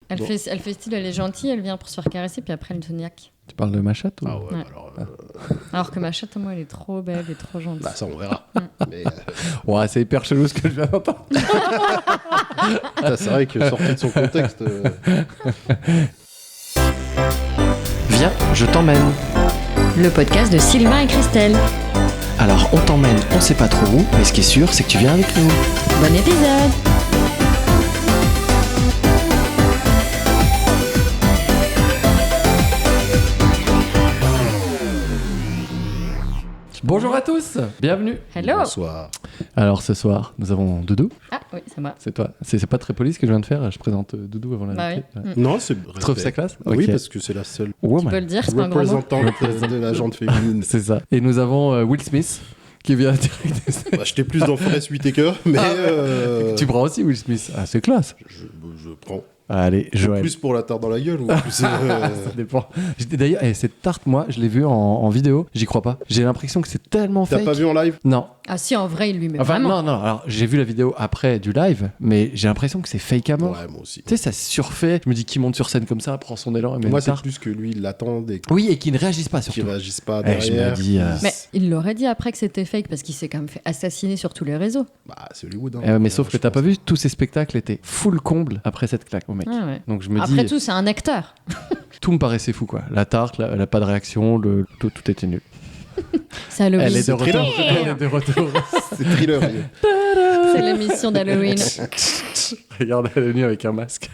Elle fait style, elle est gentille, elle vient pour se faire caresser, puis après elle te niaque. Tu parles de ma chatte ou... Ah ouais, Ouais. Alors que ma chatte, moi, elle est trop belle et trop gentille. Bah ça on verra. Mais Ouais, c'est hyper chelou ce que je viens d'entendre. c'est vrai que sorti de son contexte. Viens, je t'emmène. Le podcast de Sylvain et Christelle. Alors on t'emmène, on sait pas trop où, mais ce qui est sûr, c'est que tu viens avec nous. Bon épisode. Bonjour à tous, bienvenue. Hello. Bonsoir. Alors ce soir, nous avons Doudou. Ah oui, c'est moi. C'est toi. C'est pas très poli ce que je viens de faire. Je présente Doudou avant la Bah rentrée. oui. Ouais. Non, c'est Tu trouves ça classe? Oui, Ok. parce que c'est la seule Woman. Tu peux le dire, c'est pas un grand mot. représentante de la gente féminine. C'est ça. Et nous avons Will Smith qui vient direct des... Bah, j'étais plus dans Forest Whitaker, mais Tu prends aussi Will Smith. Ah, c'est classe. je prends. Allez, Joël. Plus pour la tarte dans la gueule ou plus Ça dépend. D'ailleurs, cette tarte, moi, je l'ai vue en vidéo. J'y crois pas. J'ai l'impression que c'est tellement T'as fake. pas vu en live? Non. Ah si, en vrai, il lui met Enfin, vraiment. non. Alors, j'ai vu la vidéo après du live, mais j'ai l'impression que c'est fake à mort. Ouais, moi aussi. Tu sais, ça se surfait. Je me dis qu'il monte sur scène comme ça, prend son élan et met Moi, une c'est tarte. plus que lui, il l'attend et Oui, et qu'il ne réagisse pas qu'il surtout. réagisse pas Eh, je me derrière. dis, Mais il l'aurait dit après que c'était fake parce qu'il s'est quand même fait assassiner sur tous les réseaux. Bah, c'est Hollywood. Hein. Mais sauf que Je t'as pas pense. vu, tous ces spectacles étaient full comble après cette claque, au mec. Ah ouais. Donc je me Après dis, tout, c'est un acteur. tout me paraissait fou, quoi. La tarte, elle a pas de réaction, tout était nul. C'est Halloween. Elle est de retour. Thriller. Elle est de retour. C'est thriller. C'est l'émission d'Halloween. Regarde, elle est venue avec un masque.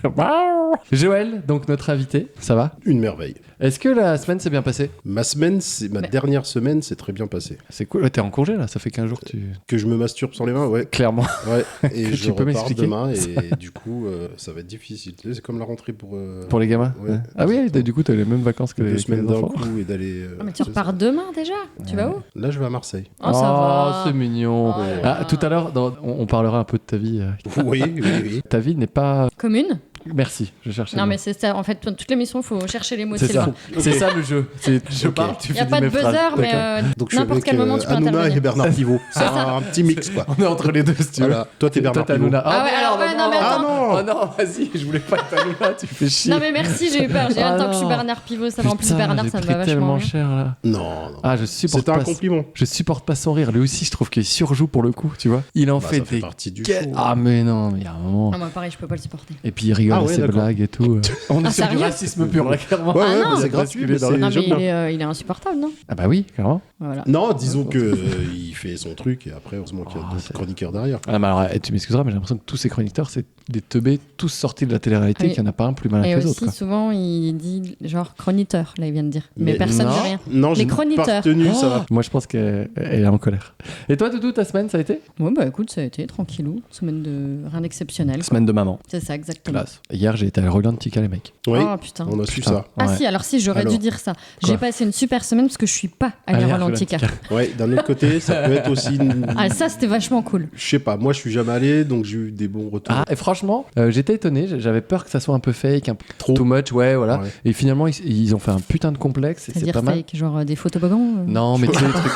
Joël, donc notre invité, ça va? Une merveille. Est-ce que la semaine s'est bien passée? Ma semaine, ma Mais- dernière semaine, c'est très bien passé. C'est cool. T'es en congé là, ça fait 15 jours que tu. Que je me masturbe sans les mains, ouais. Clairement. Ouais. Et Que je tu peux repars m'expliquer demain et du coup, ça va être difficile. Tu sais, c'est comme la rentrée pour Pour les gamins? Ouais. Ah oui, du coup, t'as les mêmes vacances que 2 les semaines les d'un enfants. coup et d'aller. Ah, mais tu c'est repars ça. demain déjà. Tu vas où? Là, je vais à Marseille. Oh, ça va. C'est mignon. Oh là Ah, là. tout à l'heure, on parlera un peu de ta vie. Oui. Ta vie n'est pas. Commune? Merci, je cherchais. Non, le mais mot. c'est ça. En fait, toute l'émission, il faut chercher les mots de C'est ça. Sylvain. C'est ça le jeu. C'est je Ok. parle, tu Il n'y a finis pas de mes phrases. buzzer, mais D'accord. Donc, je suis n'importe avec quel moment, tu peux Hanouna intervenir. et Bernard Pivot. C'est ça. un petit mix, quoi. On est entre les deux, si tu veux. Voilà. Toi, t'es Bernard t'es Pivot. Hanouna. Ah ouais, alors, ouais, non, mais Ah attends. non Oh non, vas-y, je voulais pas être Hanouna, tu fais chier. Non, mais merci, j'ai eu peur. J'ai Ah hâte tant que je suis non. Bernard Pivot. Ça va en plus Putain, Bernard, j'ai ça me pris va vachement. tellement bien. cher là. Non. Ah, je supporte C'était un pas. compliment. Je supporte pas son rire. Lui aussi, je trouve qu'il surjoue pour le coup, tu vois. Il en Bah, fait ça fait des. partie du Get- show. Ah, mais non, mais il y a un moment. Ah, moi, pareil, je peux pas le supporter. Et puis il rigole Ah à ouais, ses d'accord. blagues et tout. On est Ah, sur du sérieux racisme pur là, clairement. Ouais, Ah ouais, non. mais c'est Il a gratuit. basculé Mais dans c'est le- Non, mais j'aime bien. il est insupportable, non? Ah bah oui, clairement. Voilà. Non, disons que il fait son truc et après, heureusement qu'il y a Ah, d'autres c'est- chroniqueurs derrière. Ah, mais alors, tu m'excuseras, mais j'ai l'impression que tous ces chroniqueurs, c'est des teubés, tous sortis de la télé-réalité, Ah oui. qu'il n'y en a pas un plus malin Et que les autres. aussi, quoi. souvent, il dit genre chroniteur, là, il vient de dire. Mais personne ne non. dit rien. Non, j'ai chroniqueurs. pas retenu, ça va. Moi, je pense qu'elle est en colère. Et toi, Doudou, ta semaine, ça a été? Ouais, bah écoute, ça a été tranquillou. Semaine de rien d'exceptionnel. quoi. Semaine de maman. C'est ça, exactement. Classe. Hier, j'ai été à Rolantica, les mecs. Oui, Oh putain. on a su Putain. ça. Ah Ouais. si, alors si, j'aurais dû Alors. dire ça. Quoi J'ai passé une super semaine parce que je suis pas allée Allez, à à Rolantica. Ouais, d'un autre côté, ça peut être aussi. Ah ça, c'était vachement cool. Je sais pas, moi je suis jamais allé, donc j'ai eu des bons retours. Ah, et franchement, j'étais étonné. J'avais peur que ça soit un peu fake, un peu Trop. too much, ouais, voilà. Ouais. Et finalement, ils ont fait un putain de complexe. Et c'est C'est-à-dire pas mal. fake, genre des photos toboggans. Non, mais tu sais, le truc.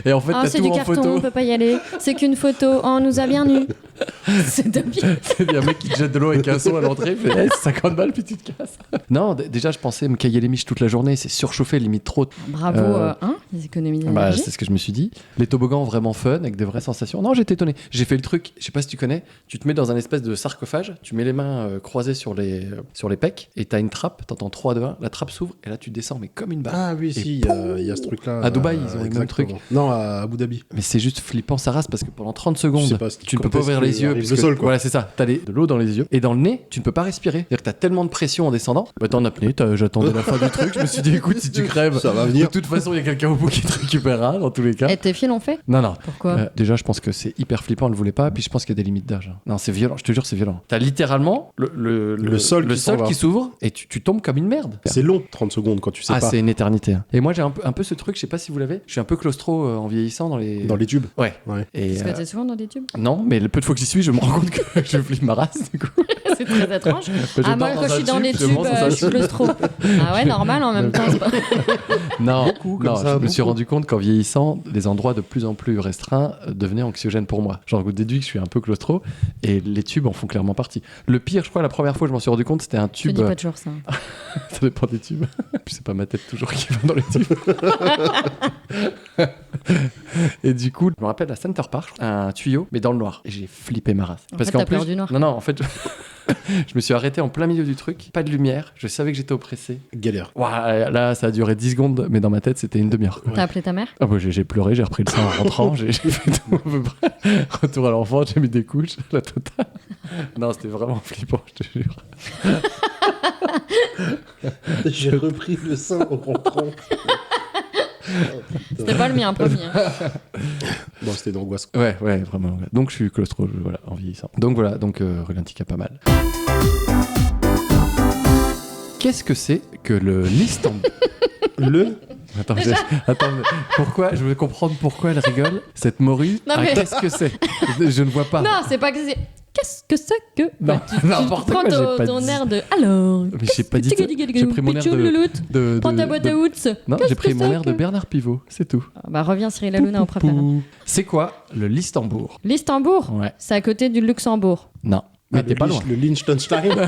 Et en fait, Ah, t'as c'est tout du en carton, photo. on peut pas y aller. C'est qu'une photo. Oh, on nous a bien nus. C'est débile. Il y a un mec qui te jette de l'eau avec un seau à l'entrée, il fait hey, c'est 50 balles, puis tu te casses. Non, déjà, je pensais me cailler les miches toute la journée, c'est surchauffé, limite trop. Bravo, les économies Bah, d'énergie. c'est ce que je me suis dit. Les toboggans vraiment fun, avec des vraies sensations. Non, j'étais étonné. J'ai fait le truc, je sais pas si tu connais, tu te mets dans un espèce de sarcophage, tu mets les mains croisées sur les pecs, et t'as une trappe, t'entends 3, 2, 1, la trappe s'ouvre, et là tu descends, mais comme une barre. Ah oui, si, il y a ce truc-là. À Dubaï, ils ont le même exactement. truc. Non, à Abu Dhabi. Mais c'est juste flippant, ça rase, parce que pendant 30 Je sais secondes, pas, tu ne peux quand pas ouvrir est-ce les que yeux. arrive parce le que- sol, quoi. Voilà, c'est ça. T'as de l'eau dans les yeux. Et dans le nez, tu ne peux pas respirer. C'est-à-dire que t'as tellement de pression en descendant. Bah, t'es en apnée, j'attendais la fin du truc. Je me suis dit, écoute, si tu crèves, Ça va de venir. toute façon, il y a quelqu'un au bout qui te récupérera, dans tous les cas. Et tes filles l'ont fait? Non. Pourquoi? Déjà, je pense que c'est hyper flippant, on le voulait pas. Puis je pense qu'il y a des limites d'âge. Non, c'est violent, je te jure, c'est violent. T'as littéralement le sol qui s'en va. qui s'ouvre et tu tombes comme une merde. C'est long, 30 secondes quand tu sais Ah, pas. c'est une éternité. Hein. Et moi, j'ai un peu ce truc, je sais pas si vous l'avez. Je suis un peu claustro en vieillissant dans les. Dans les tubes. Ouais. Ouais. Et, Parce que t'es souvent dans des tubes? non, mais le peu de fois que j'y suis, je me rends compte que je flippe ma race, du coup. C'est très étrange. Je Ah, moi, dors quand je un suis dans les justement, tubes, c'est ça. je suis claustro. Ah ouais, normal en même temps. C'est pas... Non, comme non, ça, je me suis beaucoup. rendu compte qu'en vieillissant, les endroits de plus en plus restreints devenaient anxiogènes pour moi. Genre, vous déduis que je suis un peu claustro et les tubes en font clairement partie. Le pire, je crois, la première fois que je m'en suis rendu compte, c'était un Je tube. dis pas toujours ça. Ça dépend des tubes. Puis c'est pas ma tête toujours qui va dans les tubes. Et du coup, je me rappelle à Center Park, un tuyau, mais dans le noir. Et j'ai flippé ma race. En fait, t'as peur du noir. Non, en fait, je me suis arrêté en plein milieu du truc, pas de lumière, je savais que j'étais oppressé. Galère. Ouah, là, ça a duré 10 secondes, mais dans ma tête, c'était une demi-heure. T'as appelé ta mère? Ah bah, j'ai pleuré, j'ai repris le sein en rentrant, j'ai fait tout à peu près. Retour à l'enfant, j'ai mis des couches, la totale. Non, c'était vraiment flippant, je te jure. J'ai repris le sein en rentrant. C'était pas le mien, premier. Bon, c'était d'angoisse. Ouais, vraiment. Ouais. Donc je suis claustro, voilà, en vieillissant. Donc voilà, Relentica pas mal. Qu'est-ce que c'est que le l'Istanbul? Attends, pourquoi? Je veux comprendre pourquoi elle rigole, cette morue. Non, mais- Qu'est-ce que c'est? Je ne vois pas. Non, c'est pas que c'est... Qu'est-ce que c'est que... Non, Bah, tu n'importe prends quoi, j'ai pas ton dit. air de... Alors... Mais j'ai pas dit ça. J'ai pris mon air de Prends ta boîte à outs. Non, Qu'est-ce j'ai pris que mon c'est air de que- Bernard Pivot, c'est tout. Ah, bah reviens Cyril Hanouna au préféré. C'est quoi le l'Istanbul? L'Istanbul, Ouais. c'est à côté du Luxembourg. Non, mais t'es pas loin. Le Liechtenstein.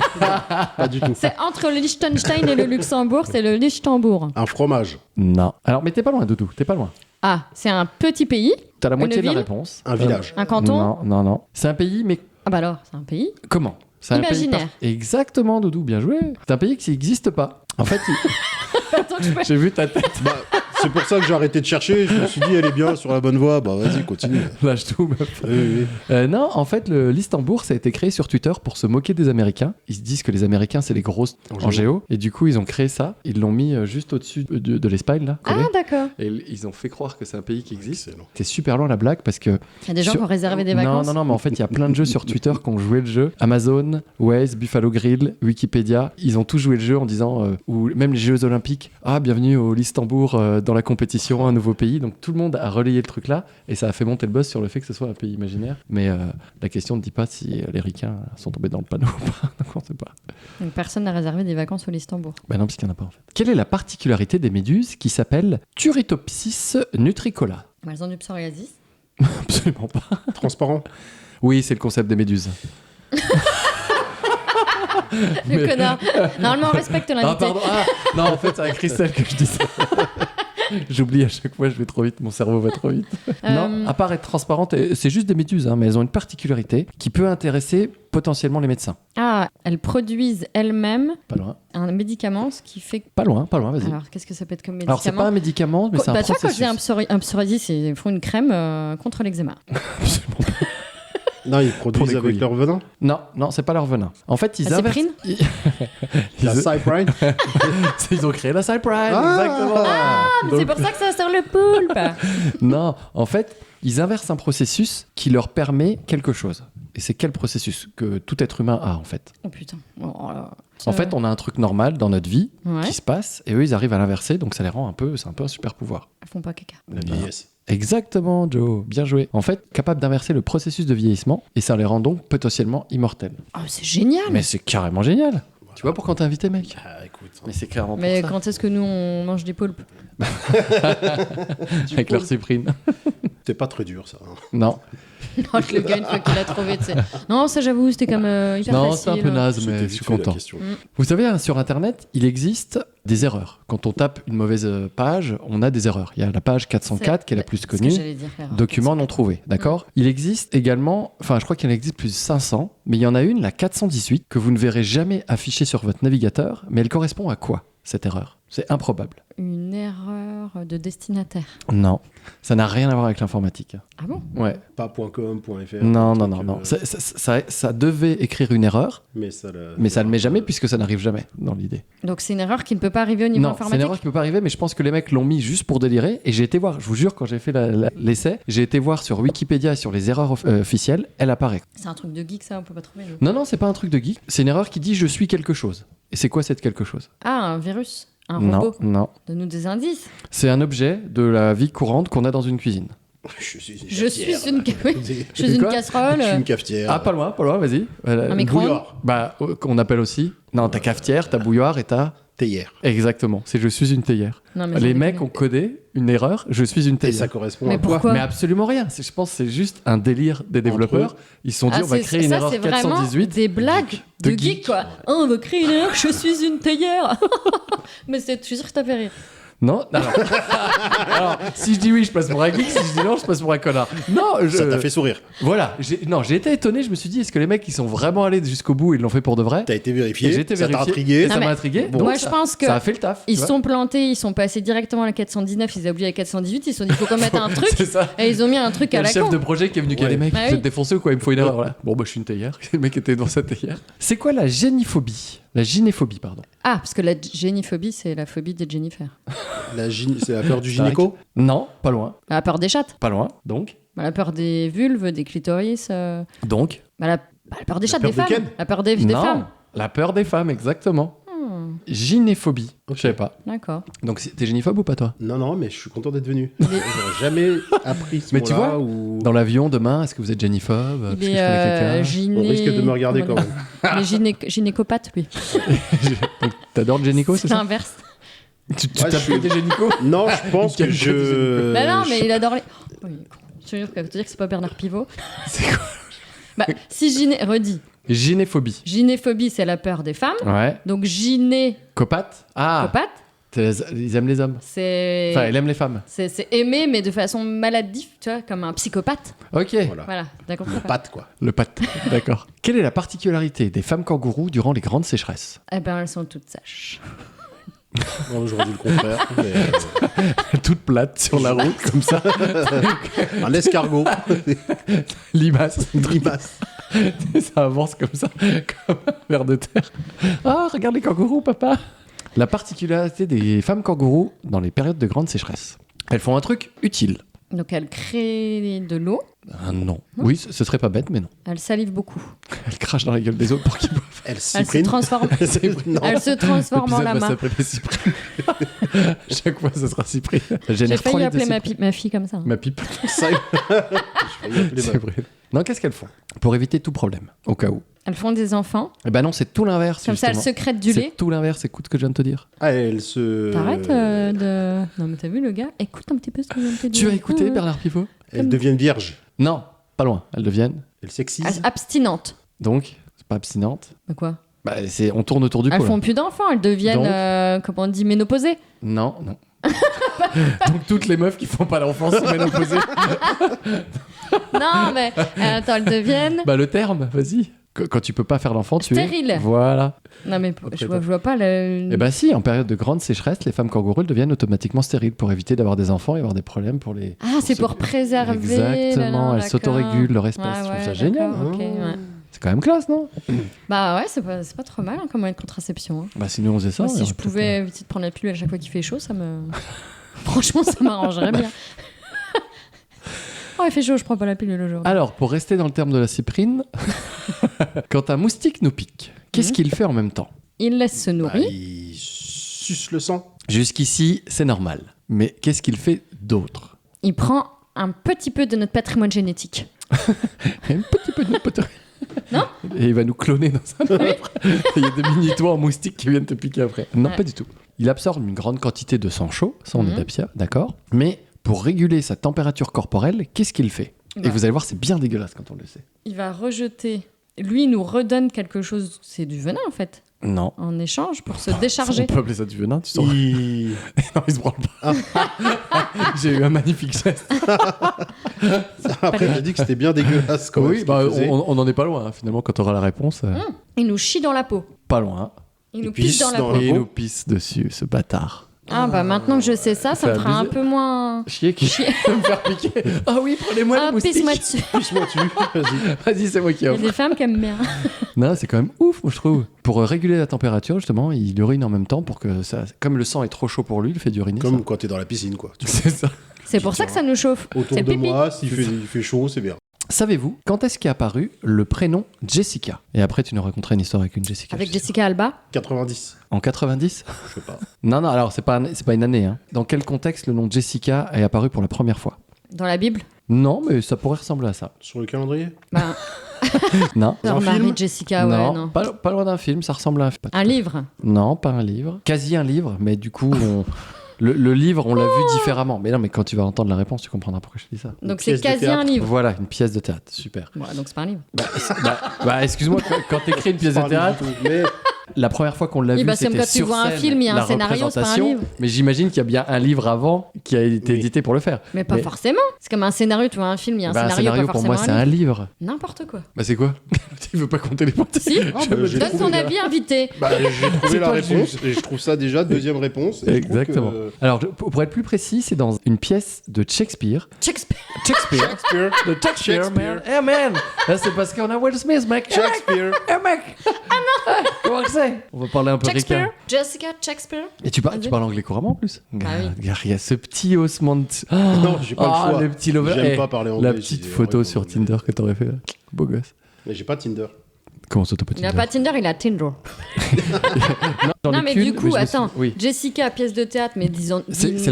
Pas du tout. C'est entre le Liechtenstein et le Luxembourg, c'est le Liechtenbourg. Un fromage. Non. Alors, mais t'es pas loin, Doudou, t'es pas loin. Ah, c'est un petit pays, T'as la moitié de la ville réponse. Un village. un canton. Non. C'est un pays, mais Ah bah alors, c'est un pays. comment? C'est un pays Imaginaire. Exactement, Doudou, bien joué. C'est un pays qui n'existe pas. En fait, Attends, j'ai vu ta tête. Bah, c'est pour ça que j'ai arrêté de chercher. Je me suis dit, elle est bien sur la bonne voie. Bah, vas-y, continue. Lâche tout, meuf. Oui. Non, en fait, l'Istanbul, ça a été créé sur Twitter pour se moquer des Américains. Ils se disent que les Américains, c'est les grosses en géo. Et du coup, ils ont créé ça. Ils l'ont mis juste au-dessus de l'Espagne, là, collé. Ah d'accord. Et ils ont fait croire que c'est un pays qui existe. Excellent. C'est super loin la blague parce que... Il y a des gens qui ont réservé des vacances. Non, mais en fait, il y a plein de jeux sur Twitter qui ont joué le jeu. Amazon, Waze, Buffalo Grill, Wikipédia. Ils ont tous joué le jeu en disant... ou même les Jeux Olympiques. Ah, bienvenue au Istanbul dans la compétition, un nouveau pays. Donc tout le monde a relayé le truc là. Et ça a fait monter le buzz sur le fait que ce soit un pays imaginaire. Mais la question ne dit pas si les ricains sont tombés dans le panneau ou pas. Donc on sait pas. Donc personne n'a réservé des vacances au Luxembourg. Ben non, parce qu'il n'y en a pas en fait. Quelle est la particularité des méduses qui s'appelle Turritopsis nutricola? Elles ont du psoriasis. Absolument pas. Transparent. Oui, c'est le concept des méduses. Le connard. Normalement, on respecte Ah, l'invité. pardon. Ah, non, en fait, c'est avec Christelle que je dis ça. J'oublie à chaque fois, je vais trop vite, mon cerveau va trop vite. Non, à part être transparente, c'est juste des méduses, hein, mais elles ont une particularité qui peut intéresser potentiellement les médecins. Ah, elles produisent elles-mêmes Pas loin, un médicament, ce qui fait... pas loin, vas-y. Alors, qu'est-ce que ça peut être comme Alors, c'est médicament? pas un médicament, mais c'est un Bah, tu vois, quand processus. je dis un psoriasis, ils font une crème contre l'eczéma. Absolument pas. Non, ils Pour produisent des avec couilles. leur venin. Non, c'est pas leur venin. En fait, ils La inversent... cyprine La cyprine. Ils ont créé la cyprine, Ah exactement. Mais Donc- c'est pour ça que ça sert le poulpe. Non, en fait, ils inversent un processus qui leur permet quelque chose. Et c'est quel processus que tout être humain a, en fait? Oh putain. Oh là. En fait, on a un truc normal dans notre vie Ouais. qui se passe, et eux, ils arrivent à l'inverser, donc ça les rend c'est un peu un super pouvoir. Elles font pas caca. La vieillesse. Exactement, Joe, bien joué. En fait, capable d'inverser le processus de vieillissement, et ça les rend donc potentiellement immortels. Oh, c'est génial. Mais c'est carrément génial. Tu vois pourquoi t'as invité, mec? Ah, écoute. Mais c'est clairement pour Mais ça. quand est-ce que nous, on mange des poulpes? Avec leur cyprine. C'est pas très dur, ça. hein. Non, Non, je le gars, une fois qu'il a trouvé, tu sais. Non, ça, j'avoue, c'était comme hyper non, facile. c'est un peu naze, C'était mais je vite suis fait, la content. question. Vous savez, hein, sur Internet, il existe des erreurs. Quand on tape une mauvaise page, on a des erreurs. Il y a la page 404 qui est la plus C'est ce que connue. j'allais dire, l'erreur. Document non trouvé, d'accord? Il existe également, enfin je crois qu'il en existe plus de 500, mais il y en a une, la 418, que vous ne verrez jamais affichée sur votre navigateur, mais elle correspond à quoi, cette erreur? C'est improbable. Une erreur de destinataire. Non, ça n'a rien à voir avec l'informatique. Ah bon? Ouais, Pas .com.fr. non. truc, Ça devait écrire une erreur, Mais ça le mais ça ne le met jamais puisque ça n'arrive jamais dans l'idée. Donc c'est une erreur qui ne peut pas arriver au niveau Non, c'est une informatique? erreur qui peut pas arriver, mais je pense que les mecs l'ont mis juste pour délirer. Et j'ai été voir, je vous jure, quand j'ai fait l'essai, j'ai été voir sur Wikipédia et sur les erreurs officielles, elle apparaît. C'est un truc de geek, ça, on peut pas trouver. nous. Non, c'est pas un truc de geek. C'est une erreur qui dit je suis quelque chose. Et c'est quoi cette quelque chose? Ah, un virus? Un Non, robot? non. Donne-nous des indices. C'est un objet de la vie courante qu'on a dans une cuisine. Je suis une Je cafetière. suis une, oui, je suis une Quoi casserole. Je suis une cafetière. Ah, pas loin, vas-y. Un micro-ondes. Bouilloire. Bah, qu'on appelle aussi. Non, ta cafetière, ta bouilloire et ta. Théière. Exactement, c'est je suis une théière. Non, mais Les j'en mecs déconne. ont codé une erreur, je suis une Et théière. ça correspond Mais à quoi pourquoi Mais absolument rien. Je pense que c'est juste un délire des développeurs. Ils se sont dit, Ah, on va c'est- créer une ça, erreur c'est vraiment 418. des blagues de geek, quoi. Oh, on va créer une erreur, je suis une théière. Mais je suis sûr que ça fait rire. Non, alors, si je dis oui, je passe pour un geek. Si je dis non, je passe pour un connard. Non, Ça t'a fait sourire. Voilà. J'ai été étonné. Je me suis dit, est-ce que les mecs, ils sont vraiment allés jusqu'au bout et ils l'ont fait pour de vrai? T'as été Et vérifié. j'ai été Ça t'a vérifié. intrigué. Et Non, ça mais- m'a intrigué. Bon. Donc, Moi, je pense que ça a fait le taf. ils tu vois. sont plantés, ils sont passés directement à la 419, ils ont oublié la 418, ils se sont dit, il faut qu'on mette un truc. C'est ça. Et ils ont mis un truc Il y a à le la chef con. de projet qui est venu, qui a Ouais. des mecs, Bah vous êtes oui. défoncés ou quoi? Il me faut une erreur là. Bon, bah, je suis une théière. Le mec était dans sa théière. C'est quoi la gynéphobie? La gynéphobie, pardon. Ah, parce que la géniphobie, c'est la phobie des Jennifer. C'est la peur du C'est vrai gynéco. Non, pas loin. La peur des chattes, Pas loin. Donc. la peur des vulves, des clitoris, Donc. la peur des chattes, peur des de femmes. Ken La peur des Non. femmes. La peur des femmes, exactement. Hmm, Gynéphobie. Je savais pas. D'accord. Donc, t'es gynéphobe ou pas, toi? Non, mais je suis content d'être venu. Il est- J'aurais jamais appris ce Mais tu mot-là vois, ou... Dans l'avion, demain, est-ce que vous êtes gynéphobe? Parce Il que je est connais quelqu'un. gyné... On risque de me regarder quand comment même. dire Il est gynécopathe, lui. Donc, t'adores le gynéco, c'est C'est ça? l'inverse. Tu Ouais, je t'appelles suis- des gynécos? Non, je pense que je... Bah non, mais il adore les... Oh, il est con. Je te jure que te dire que c'est pas Bernard Pivot. C'est quoi? Bah, si redis. Gynéphobie. Gynéphobie, c'est la peur des femmes. Ouais. Donc gynécopathe, Copate? Ah, ils aiment les hommes. c'est... Enfin, ils aiment les femmes. C'est aimer, mais de façon maladive, tu vois, comme un psychopathe. Ok. Voilà. Voilà, t'as compris Le pas pâte, quoi. Le pâte. D'accord. Quelle est la particularité des femmes kangourous durant les grandes sécheresses? Eh ben, elles sont toutes sages. Non, j'aurais dit le contraire. mais, Toutes plates sur la route, comme ça. un escargot. Limace. Limace. Ça avance comme ça, comme un ver de terre. Ah, regarde les kangourous, papa. La particularité des femmes kangourous dans les périodes de grande sécheresse. Elles font un truc utile. Donc, elles créent de l'eau, Ah non. Oui, ce serait pas bête, mais non. elles salivent beaucoup. Elles crachent dans la gueule des autres pour qu'ils boivent. Elle Elles se cyprine. transforment, Non. elles se transforment en L'épisode va lama. s'appeler Cyprine. Chaque fois, ce sera Cyprine. Ça J'ai génère 3 failli litres de appeler cyprine. ma fille comme ça. Ma pipe. Ça, je vais y appeler ma- Cyprine. Non, qu'est-ce qu'elles font pour éviter tout problème, au cas où? Elles font des enfants, Eh ben non, c'est tout l'inverse. comme ça elles justement. secrètent du lait. C'est tout l'inverse, écoute ce que je viens de te dire. Ah, elle se... T'arrêtes de... Non mais t'as vu le gars? Écoute un petit peu ce que je viens de te dire. Tu vas écouter Ouais. Bernard Pivot? Elles deviennent vierges. Non, pas loin. Elles deviennent. Elles sexisent. Abstinentes. Donc, c'est pas abstinente. Bah quoi? Bah, on tourne autour du pot. Elles là. font plus d'enfants, elles deviennent, Donc comment on dit, ménopausées. Non, non. Donc toutes les meufs qui font pas d'enfants sont ménopausées. Non mais, attends, elles deviennent... Bah le terme, vas-y. Quand tu peux pas faire d'enfant, tu Stériles. es. Voilà. Non mais je vois pas le... Eh ben si, en période de grande sécheresse, les femmes kangourous elles deviennent automatiquement stériles pour éviter d'avoir des enfants et avoir des problèmes pour les. Ah, c'est pour préserver... Exactement, elles d'accord. s'autorégulent leur espèce. Ouais, Je trouve ouais, ça génial. d'accord, ok, ouais. C'est quand même classe, non? Bah ouais, c'est pas trop mal hein, comme moyen de contraception. Hein. Bah sinon on faisait ça. Moi, et si on je peut- pouvais éviter de prendre la pilule à chaque fois qu'il fait chaud, ça me... Franchement, ça m'arrangerait bien. Oh, il fait chaud, je prends pas la pilule aujourd'hui. Alors, pour rester dans le terme de la cyprine, quand un moustique nous pique, qu'est-ce qu'il fait en même temps? Il laisse se Bah, nourrir. il suce le sang. Jusqu'ici, c'est normal. Mais qu'est-ce qu'il fait d'autre? Il prend un petit peu de notre patrimoine génétique. Un petit peu de poterie. Non. Et il va nous cloner dans un œuvre. Il y a des mini-toits en moustique qui viennent te piquer après. Non, Ouais. pas du tout. Il absorbe une grande quantité de sang chaud, ça on est Mhm. d'accord. Mais pour réguler sa température corporelle, qu'est-ce qu'il fait? Et Bah. vous allez voir, c'est bien dégueulasse quand on le sait. Il va rejeter. Lui, il nous redonne quelque chose. C'est du venin, en fait. Non. En écage pour se On décharger. peut appeler ça du venin, tu sens. Il... Non, il se branle pas. J'ai eu un magnifique geste. Après, j'ai dit que c'était bien dégueulasse quand même. Oui, ce bah, qu'il faisait. on en est pas loin, hein, finalement, quand on aura la réponse. Il nous chie dans la peau. Pas loin. Il Il nous pisse dans la dans peau. la Et il peau. nous pisse dessus, ce bâtard. Ah bah maintenant que je sais ça, ça C'est me fera un abusé. peu moins... Chier qui veut me faire piquer. Ah oui, prenez-moi Ah, le moustique. pisse-moi dessus. Pisse-moi dessus, vas-y. Vas-y, c'est moi qui Il y a offre. des femmes qui aiment bien. Non, c'est quand même ouf, moi, je trouve. Pour réguler la température, justement, il urine en même temps pour que ça. Comme le sang est trop chaud pour lui, il fait d'uriner. Comme quand t'es dans la piscine, quoi. Tu ça. C'est ça. C'est pour ça que ça nous chauffe. Autour C'est de le pipi. moi, s'il fait chaud, c'est bien. Savez-vous quand est-ce qu'est apparu le prénom Jessica? Et après, tu nous raconteras une histoire avec une Jessica. Avec je sais. Jessica Alba. 90, En 90? je sais pas. Non, non, alors c'est pas une année. Hein. Dans quel contexte le nom Jessica est apparu pour la première fois? Dans la Bible. Non, mais ça pourrait ressembler à ça. Sur le calendrier Bah, Non. Dans un alors, Marie film Jessica, ouais, non. Pas loin d'un film, ça ressemble à un film. Un livre. Non, pas un livre. Quasi un livre, mais du coup, le livre, on l'a vu différemment. Mais non, mais quand tu vas entendre la réponse, tu comprendras pourquoi je dis ça. Donc pièce c'est de quasi théâtre. un livre. Voilà, une pièce de théâtre, super. Ouais, donc c'est pas un livre. Excuse-moi, quand t'écris une pièce de Pas théâtre, du tout, mais la première fois qu'on l'a Oui, vu, bah, c'est c'était comme quand tu sur vois un scène, film, il y a un la scénario, c'est pas un représentation. livre. Mais j'imagine qu'il y a bien un livre avant qui a été Oui. édité pour le faire. Mais pas Mais- forcément. C'est comme un scénario, tu vois un film, il y a un Bah, scénario, pas pour forcément moi, c'est un livre. N'importe quoi. Bah c'est quoi? Tu veux pas compter les points? Si, Ah, bah, j'ai donne trouvé ton la- avis invité. Bah, j'ai trouvé C'est la toi le réponse juge. et je trouve ça déjà deuxième réponse. Et je trouve Exactement. que- Alors, pour être plus précis, c'est dans une pièce de Shakespeare. Shakespeare. Shakespeare. Shakespeare. De Shakespeare, man. Eh, man. Là, c'est parce qu'on a Will Smith, mec. Shakespeare. Eh, mec. Ah non. Comment que c'est? On va parler un peu Shakespeare. ricain. Jessica Shakespeare. Et tu parles anglais couramment en plus? oui. Regarde, il y a ce petit haussement de... Non, j'ai pas le choix. Le petit lover. J'aime Eh, pas parler anglais. la petite j'ai photo horrible, sur mais- Tinder que t'aurais fait là. Beau gosse. Mais j'ai pas Tinder. Comment ça, t'as pas Il a Tinder? pas Tinder, il a Tinder. J'en ai Non, mais qu'une, du coup, je me suis- attends. Oui. Jessica, pièce de théâtre, mais disons C'est c'est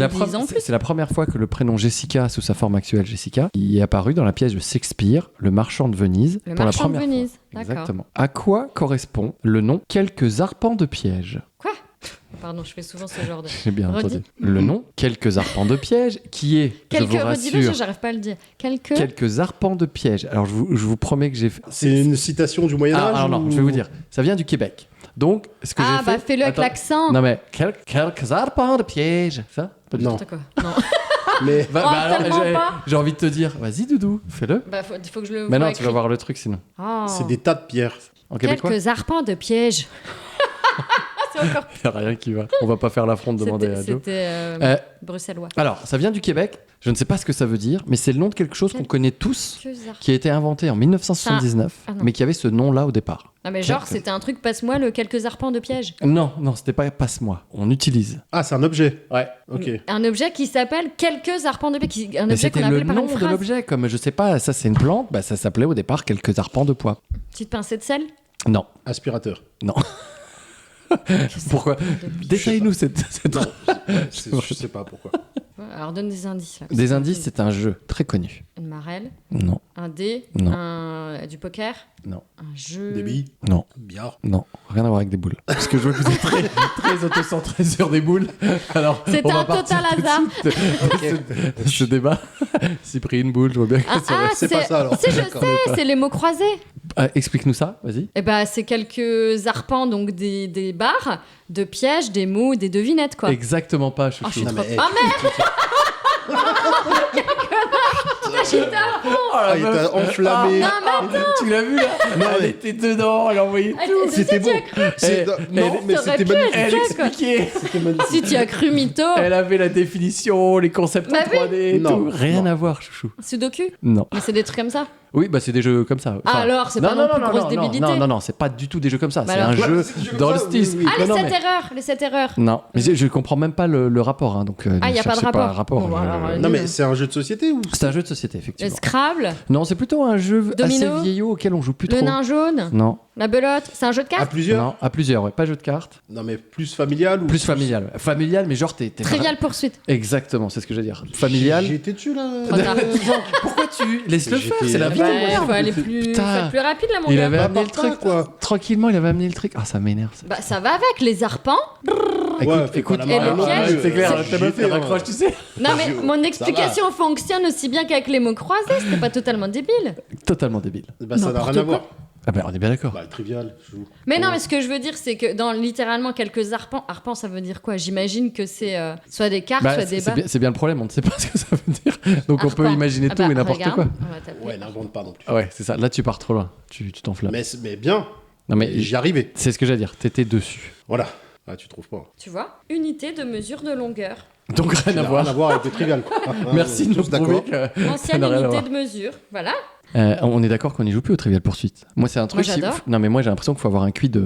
la première fois que le prénom Jessica, sous sa forme actuelle Jessica, y est apparu dans la pièce de Shakespeare, Le Marchand de Venise. Le pour Marchand la de première Venise, fois. d'accord. Exactement. À quoi correspond le nom Quelques arpents de piège? Quoi? Pardon, je fais souvent ce genre de. J'ai bien Redis. entendu. Le nom Quelques arpents de piège, qui est, je vous Redis-le, rassure, j'arrive pas à le dire. Quelques arpents de piège. Alors je vous promets que j'ai fait... C'est une citation du Moyen-Âge Alors non, ou- je vais vous dire. Ça vient du Québec. Donc, ce que Ah, j'ai fait... bah fais-le avec Attends. l'accent. Non mais, quelques arpents de piège. Ça pas du Non. tout. N'importe quoi. Non. Mais Bah, Oh, alors, tellement j'ai- pas. j'ai envie de te dire, vas-y Doudou, fais-le. Bah, faut que je le Mais vois non, tu vas écrit. voir le truc sinon. Oh. c'est des tas de pierres. En québécois, Quelques arpents de piège. C'est encore. il n'y a rien qui va. On va pas faire l'affront de demander à Joe. C'était bruxellois. Alors, ça vient du Québec. Je ne sais pas ce que ça veut dire, mais c'est le nom de quelque chose qu'on connaît tous, Quelques arpents. qui a été inventé en 1979, Ah, non. mais qui avait ce nom-là au départ. Ah, mais genre, Quelques- c'était un truc, passe-moi le quelques arpents de piège. Non, c'était pas passe-moi. On utilise. Ah, c'est un objet. Ouais. Ok. Un objet qui s'appelle quelques arpents de piège. Un Mais objet qu'on c'était le appelait par nom une de phrase. l'objet, comme je sais pas, ça c'est une plante, bah ça s'appelait au départ quelques arpents de pois. Petite pincée de sel. Non, Aspirateur. non. Pourquoi? Détaille-nous cette... Je sais pas pourquoi. Alors donne des indices là. Des indices, c'est un jeu très connu. Une marelle, Non, un dé, Non. du poker, non, un jeu. Des billes. non, Billard. non, rien à voir avec des boules. Parce que je vois que vous êtes très autocentré sur des boules. Alors, C'est on va un partir total tout de hasard. suite de ce débat. Si pris une boule, je vois bien que Ah, ça va. c'est pas ça, alors. Si, je sais, c'est les mots croisés. Explique-nous ça, vas-y. Eh ben, c'est quelques arpents, donc des barres, de pièges, des mots, des devinettes, quoi. Exactement pas, Oh, je chouchou. suis Non, trop... mais, Ah merde. J'étais à fond. Ah, il t'a enflammé. Non, mais Tu l'as vu là? Non, Elle mais- était dedans, elle envoyait tout. attends, C'était si beau. tu as cru- Non, mais t'aurais c'était pu, magnifique. Elle Check, quoi. expliquait. C'était magnifique. Si tu as cru mytho, Elle avait la définition, les concepts Bah en oui. 3D et Non, tout. Rien non. à voir, chouchou. Sudoku. Non. Mais c'est des trucs comme ça. Oui, bah c'est des jeux comme ça. Ah, alors, c'est pas non plus grosse débilité. Non, c'est pas du tout des jeux comme ça. Bah c'est alors. un jeu Ouais, c'est des jeux dans comme le ça, style. oui, oui. Ah, les Non, 7 mais- erreurs, les 7 erreurs. Non, mais je comprends même pas le rapport. Hein, donc, Ah, ne y a pas de cherchez pas rapport. un Bon, bah, alors, Non, mais c'est un jeu de société ou C'est un jeu de société, Le effectivement. Scrabble, Non, c'est plutôt un jeu Domino assez vieillot auquel on joue plus le trop. nain jaune, Non, la belote. C'est un jeu de À cartes plusieurs non, à plusieurs, ouais. Pas jeu de cartes. Non, mais plus familial ou Plus familial. Familial, mais genre t'es Trivial poursuite. Exactement, c'est ce que je veux dire. Familial. J'ai été dessus là. Trop tard. Pourquoi tu laisses-le J'étais- faire? C'est la Ah vie. bah, Il faut aller plus, Putain. faut être plus rapide là, mon Il gars. avait Bah, amené le partant, truc, quoi. tranquillement, il avait amené le truc. Ah, ça m'énerve. Ça. Bah, ça va avec les arpents. fais pas la et le marque, piège, non, c'est clair, j'ai ta meuf, été, elle hein. raccroche, tu sais. Non, mais Ça mon va. explication fonctionne aussi bien qu'avec les mots croisés. C'était pas totalement débile. Totalement débile. Bah, ça n'a N'importe rien à quoi. voir. Ah ben, on est bien d'accord. Bah, trivial. je joue. Mais non, mais ce que je veux dire, c'est que dans littéralement quelques arpents, arpents, ça veut dire quoi? J'imagine que c'est soit des cartes, Bah, soit des c'est barres. c'est bien le problème, on ne sait pas ce que ça veut dire. Donc on peut Arpent. imaginer Ah tout bah, et n'importe regarde, quoi. on va taper. Ouais, n'invente pas non plus. Ah ouais, c'est ça. Là, tu pars trop loin. Tu t'enflammes. Mais bien. Non, mais J'y arrivais. c'est ce que j'allais dire. T'étais dessus. Voilà. Ah, tu trouves pas. Tu vois? Unité de mesure de longueur. Donc rien Ça à n'a voir. rien à voir avec le trivial. quoi. Ah, Merci on est de nous tous prouver d'accord. que ça Ancienne n'a rien à unité voir. de mesure. Voilà. On est d'accord qu'on n'y joue plus au Trivial Poursuite. Moi, c'est un truc. j'adore. Non, mais moi, j'ai l'impression qu'il faut avoir un QI de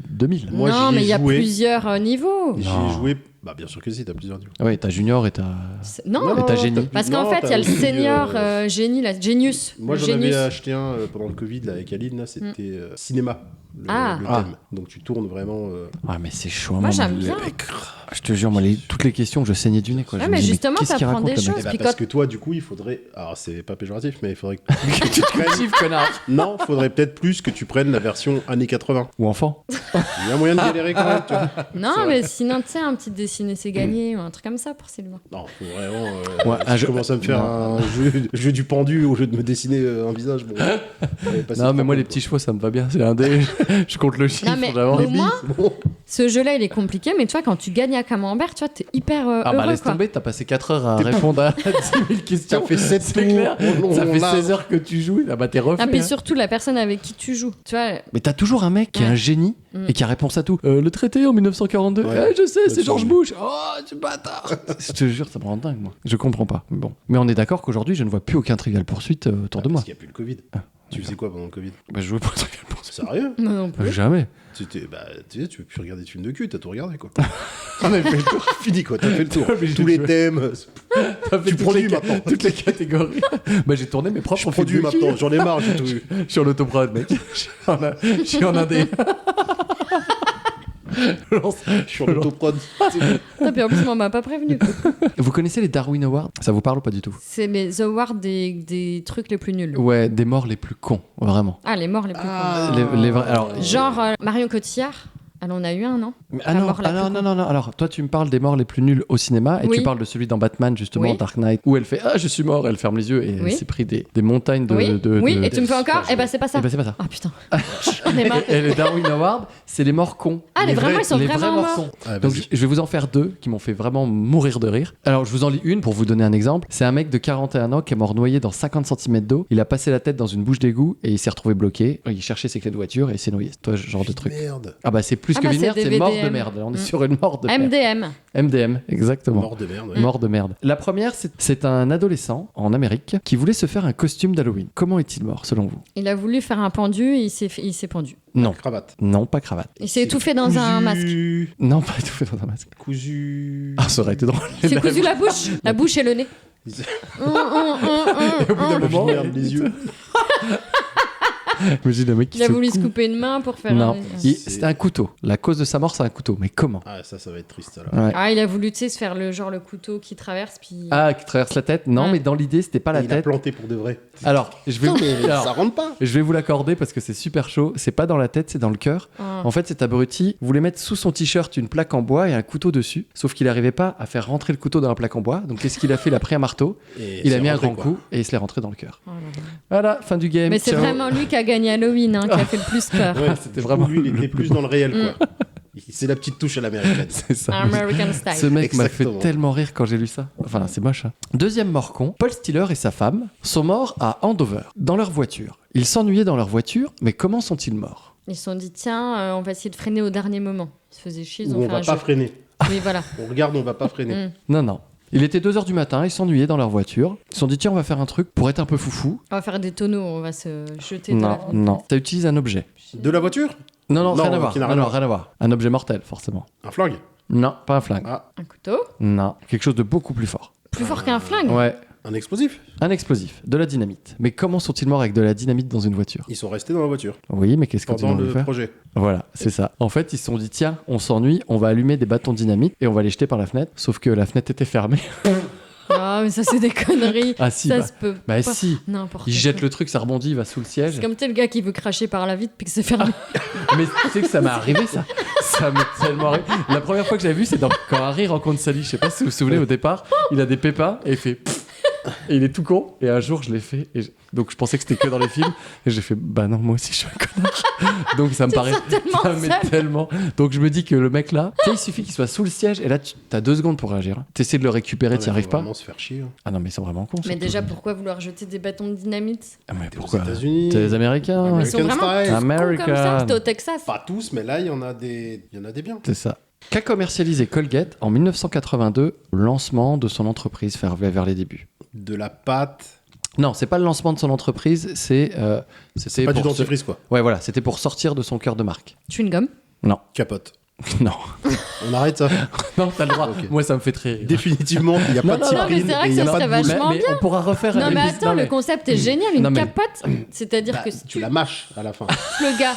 2000. Moi, non, j'y ai mais il y a joué. plusieurs niveaux. J'y Non. ai joué. Bah, bien sûr que si, t'as plusieurs niveaux. Ouais, t'as Junior et t'as. Non, mais t'as génie. parce qu'en fait, il y a le senior génie, là, Genius. Moi, Le j'en avais Genius. acheté un pendant le Covid là, avec Aline. Là, c'était cinéma. le thème. Donc tu tournes vraiment. Ah, mais c'est chaud. Moi, j'aime bien. Je te jure, moi, toutes les questions, je saignais du nez. Quoi. Ouais, Je me mais dis, justement, qu'est-ce qu'il t'apprends raconte, des le mec choses. Puis parce quand- que toi, du coup, il faudrait. Alors, c'est pas péjoratif, mais il faudrait que tu prennes. Chiffre, connard. Non, faudrait peut-être plus que tu prennes la version années 80. Ou enfant. Il y a moyen de galérer quand même, tu vois. Non, mais sinon, tu sais, un petit dessiné, c'est gagné, ou un truc comme ça pour Sylvain. Non, faut vraiment. Ouais, si un je jeu- commence à me faire Non. un jeu du pendu au jeu de me dessiner un visage. Bon, Non, mais moi, les petits chevaux, ça me va bien. C'est un dé. Je compte le chiffre. Non, mais j'avance. au moins, Bon. ce jeu-là, il est compliqué, mais tu vois, quand tu gagnes à Camembert, tu vois, t'es hyper Ah heureux, bah laisse quoi. tomber, t'as passé 4 heures à répondre à 10 000 questions. T'as fait 7 C'est tours. clair. Ça fait Là. 16 heures que tu joues. Ah bah t'es refait. Ah, puis hein. surtout la personne avec qui tu joues. Tu vois, Mais t'as toujours un mec qui est un génie et qui a réponse à tout. Le traité en 1942. Ouais. Je sais, c'est Ouais, George c'est- Bush. Oh, tu bâtard. Je te jure, ça me rend dingue, moi. Je comprends pas. Mais bon. Mais on est d'accord qu'aujourd'hui, je ne vois plus aucun Trivial Poursuite autour de moi. Parce qu'il n'y a plus le Covid. Tu faisais quoi pendant le Covid? Bah, je jouais pas au Trivial Poursuite. Sérieux? moi non plus. Jamais. Tu sais, tu veux plus regarder de films de cul, t'as tout regardé quoi. On a fait le tour. Fini quoi, t'as fait le tour. Mais j'ai Tous les joué. thèmes. T'as fait Tu toutes produis les maintenant. toutes les catégories. Bah, j'ai tourné mes propres Je produis films de cul. maintenant, j'en ai marre, j'ai tout vu. Je suis en autoprod, mec. Je suis en indé. Je suis en autoprod. Ah, puis en plus, on m'a pas prévenu. Vous connaissez les Darwin Awards? Ça vous parle ou pas du tout? C'est les awards des trucs les plus nuls. Ouais, des morts les plus cons, vraiment. Ah, les morts les plus Les vrais. Alors, cons. Genre Marion Cotillard. Alors, on a eu un, non? Ah La non, mort la plus non. Alors, toi, tu me parles des morts les plus nuls au cinéma et Oui. tu parles de celui dans Batman, justement, Oui. Dark Knight, où elle fait Ah, je suis mort, elle ferme les yeux et Oui. elle s'est pris des montagnes de. Oui, oui, et tu me fais encore? super Eh ben, c'est pas ça. Eh ben, c'est pas ça. Ah, putain. On est marre. Et les Darwin Awards, c'est les morts cons. Ah, les vraiment, ils sont les vraiment vrais morts. cons. Ah, Donc, vas-y. je vais vous en faire deux qui m'ont fait vraiment mourir de rire. Alors, je vous en lis une pour vous donner un exemple. C'est un mec de 41 ans qui est mort noyé dans 50 cm d'eau. Il a passé la tête dans une bouche d'égout et il s'est retrouvé bloqué. Il cherchait ses clés de voiture et il s'est noyé. C'est toi, ce genre de truc. Merde. Ah, bah, c'est plus Ah, que bah, une merde, c'est c'est des mort de VDM. merde. Là, on est sur une mort de merde. MDM. MDM, exactement. Mort de merde. ouais. Mort de merde. La première, c'est un adolescent en Amérique qui voulait se faire un costume d'Halloween. Comment est-il mort, selon vous? Il a voulu faire un pendu et il s'est pendu. Non. Cravate. Non, pas cravate. Il s'est étouffé dans un masque. Non, pas étouffé dans un masque. Cousu. Ah, ça aurait été drôle. Il s'est cousu la bouche. La bouche et le nez. Et au bout d'un moment, Merde, les yeux. imagine le mec qui Il a se voulu se coupe. couper une main pour faire Non, un... c'était un couteau. La cause de sa mort, c'est un couteau. Mais comment? Ah, ça va être triste alors. Ouais. Ah, il a voulu, tu sais, se faire le couteau qui traverse, puis... Ah, qui traverse la tête? Non, Ouais. mais dans l'idée, c'était pas la Il a tête. planté pour de vrai. Alors, je vais Non, vous... mais alors, ça rentre pas. je vais vous l'accorder parce que c'est super chaud. C'est pas dans la tête, c'est dans le cœur. Ah. En fait, cet abruti voulait mettre sous son t-shirt une plaque en bois et un couteau dessus. Sauf qu'il n'arrivait pas à faire rentrer le couteau dans la plaque en bois. Donc, qu'est-ce qu'il a fait? Il a pris un marteau, Et il a c'est mis un rentré, grand quoi. coup et il se l'est rentré dans le cœur. Oh là là. Voilà, fin du game. Mais c'est Ciao. vraiment lui qui a gagné Halloween, hein, qui a fait le plus peur. Ouais, C'était du coup, vraiment lui, il le était plus plus dans le réel quoi. C'est la petite touche à l'américaine. C'est ça. American Ce Style. mec m'a fait Exactement. tellement rire quand j'ai lu ça. Enfin, c'est moche. Hein. Deuxième mort con, Paul Stiller et sa femme sont morts à Andover, dans leur voiture. Ils s'ennuyaient dans leur voiture, mais comment sont-ils morts? Ils se sont dit, tiens, on va essayer de freiner au dernier moment. Ils se faisaient chier, ils Ou ont on fait un va pas jeu. freiner. Oui, voilà. On regarde, on va pas freiner. Mm. Il était 2h du matin, ils s'ennuyaient dans leur voiture. Ils se sont dit, tiens, on va faire un truc pour être un peu foufou. On va faire des tonneaux, on va se jeter de la Non, fenêtre. non. Ça utilise un objet. De la voiture? Non, rien à voir. qui n'a Non, rien à non, rien à voir. Un objet mortel, forcément. Un flingue? Non, pas un flingue. Ah, Un couteau. Non, quelque chose de beaucoup plus fort. Plus fort qu'un flingue. Ouais, un explosif? un explosif, de la dynamite. Mais comment sont-ils morts avec de la dynamite dans une voiture? Ils sont restés dans la voiture Oui, mais qu'est-ce que tu pendant veux le faire? projet. Voilà, c'est ça. En fait, ils se sont dit, tiens, on s'ennuie, on va allumer des bâtons de dynamite et on va les jeter par la fenêtre. Sauf que la fenêtre était fermée. Ah, mais ça, c'est des conneries. Ah si, ça bah, se peut bah pas. si. N'importe Il quoi. jette le truc, ça rebondit, il va sous le siège. C'est comme tel gars qui veut cracher par la vitre puis que c'est fermé. Mais tu sais que ça m'est arrivé, ça. Ça m'est tellement arrivé. La première fois que j'avais vu, c'est quand Harry rencontre Sally. Je sais pas si vous vous souvenez, au départ, il a des pépins et il fait... pfff. Et il est tout con. Et un jour, je l'ai fait. Donc, je pensais que c'était que dans les films. Et j'ai fait, bah non, moi aussi, je suis un connard. Donc, ça me paraît... tellement ça m'est seul. tellement... Donc, je me dis que le mec là, tu sais, il suffit qu'il soit sous le siège. Et là, t'as 2 secondes pour réagir. T'essaies de le récupérer, t'y arrives pas. Vraiment se faire chier. Hein. Ah non, mais ils sont vraiment cons. Mais surtout. déjà, pourquoi vouloir jeter des bâtons de dynamite? Ah, mais T'es aux pourquoi? États-Unis. T'es les Américains. Ouais, Ils sont American vraiment style. tous cons American. comme ça. C'était au Texas. Pas tous, mais là, il y en a des biens. C'est ça. Qu'a commercialisé Colgate en 1982 au lancement de son entreprise vers les débuts? De la pâte. Non, c'est pas le lancement de son entreprise, c'était Pas du pour dentifrice, quoi. Ouais, voilà, c'était pour sortir de son cœur de marque. Chewing gum. Non, Capote. non, On arrête ça. non, t'as le droit. Ok. Moi, ça me fait très rire. Définitivement, il n'y a Non, pas de non, non, mais cyprine c'est vrai et que il n'y a ça pas serait de boule. vachement mais on pourra refaire. Non, mais une- attends, non, mais- le concept est génial. Une Non, mais- capote, c'est-à-dire Bah, que si tu la mâches à la fin. le gars,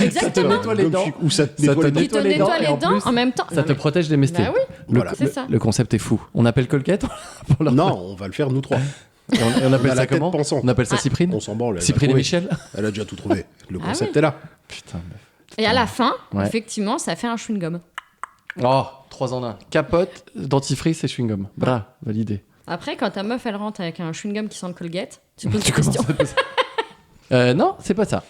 Exactement. nettoie les dents. Ou ça te Ça nettoie te les dents. Qui te nettoie les dents, nettoie et les en dents plus, en même temps. Ça Non, te mais- protège des MST. Bah oui, Voilà. c'est ça. Le concept est fou. On appelle Colgate pour leur- Non, on va le faire nous trois. Et on appelle a ça la tête comment pensante. On appelle ça Cyprine On s'en branle. elle a Cyprine et trouvé. Michel Elle a déjà tout trouvé. Le Ah concept oui. est là. Putain, meuf. Et à la fin, Ouais. effectivement, ça fait un chewing-gum. Oh, 3 en 1. Capote, dentifrice et chewing-gum. Bra, validé. Après, quand ta meuf, elle rentre avec un chewing-gum qui sent le Colgate, tu poses des commences questions. à poser- Non, c'est pas ça.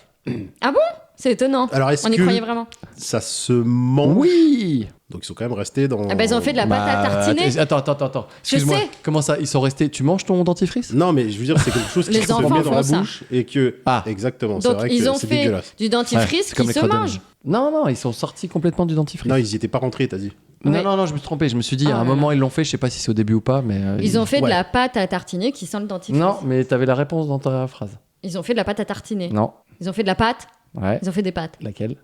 Ah bon? C'est étonnant. Alors, est-ce On y que croyait vraiment. ça se mange Oui. Donc, ils sont quand même restés dans. Ah bah, ils ont fait de la pâte à tartiner. Attends. Excuse-moi. sais. Comment ça? Ils sont restés. Tu manges ton dentifrice? Non, mais je veux dire, c'est quelque chose qui Les se enfants met dans la font ça. bouche et que. Ah. Exactement. C'est Donc, vrai ils que ont c'est fait dégueulasse. du Ouais, dentifrice c'est comme qui les se crottes de mange. nez. Non, ils sont sortis complètement du dentifrice. Non, ils y étaient pas rentrés, t'as dit. Ouais. Non, je me suis trompé. Je me suis dit, Oh à un là moment, ils l'ont fait. Je sais pas si c'est au début ou pas, mais. Ils ont fait de Ouais. la pâte à tartiner qui sent le dentifrice. Non, mais t'avais la réponse dans ta phrase. Ils ont fait de la pâte à tartiner. Non. Ils ont fait de la pâte. Ouais. Ils ont fait des pâtes. Laquelle?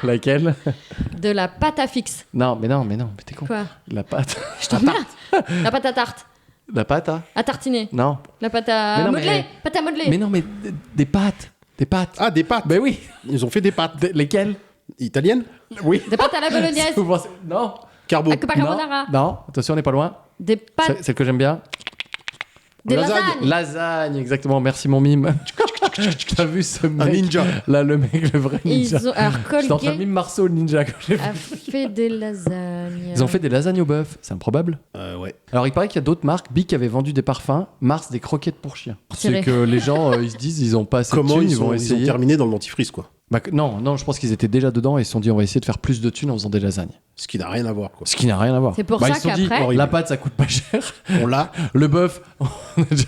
Laquelle? De la pâte à fixe. Non, mais t'es con. Quoi? La pâte. Je t'emmerde. La pâte à tarte. La pâte, hein? À tartiner. Non. La pâte Mais à non, modeler. mais- Pâte à modeler. Mais non, mais des pâtes. Des pâtes. Ah, des pâtes. Ben oui. Ils ont fait des pâtes. Lesquelles? Italiennes. Oui. Des pâtes à la bolognaise. Vous pensez- Non. Carbo. À carbonara. Non. Attention, on n'est pas loin. Des pâtes. Celle que j'aime bien. Des Lasagne. lasagnes. Lasagne, exactement. Merci, mon mime. T'as vu ce Un mec? ninja. Là, le mec, le vrai ninja. Ils ont... Alors, J'étais en train de Colgate mime Marceau, le ninja. quand j'ai vu. a fait des lasagnes. Ils ont fait des lasagnes au bœuf. C'est improbable. Ouais. Alors, il paraît qu'il y a d'autres marques. Bic avait vendu des parfums. Mars, des croquettes pour chiens. C'est C'est vrai. que les gens, ils se disent, ils ont pas assez de Comment thunes, ils ils vont ont essayer. terminé dans le dentifrice, quoi. Bah, non, je pense qu'ils étaient déjà dedans et ils se sont dit, on va essayer de faire plus de thunes en faisant des lasagnes. Ce qui n'a rien à voir, quoi. Ce qui n'a rien à voir. C'est pour Bah, ça ils se sont dit, qu'après- la pâte, ça coûte pas cher. On l'a, Le bœuf,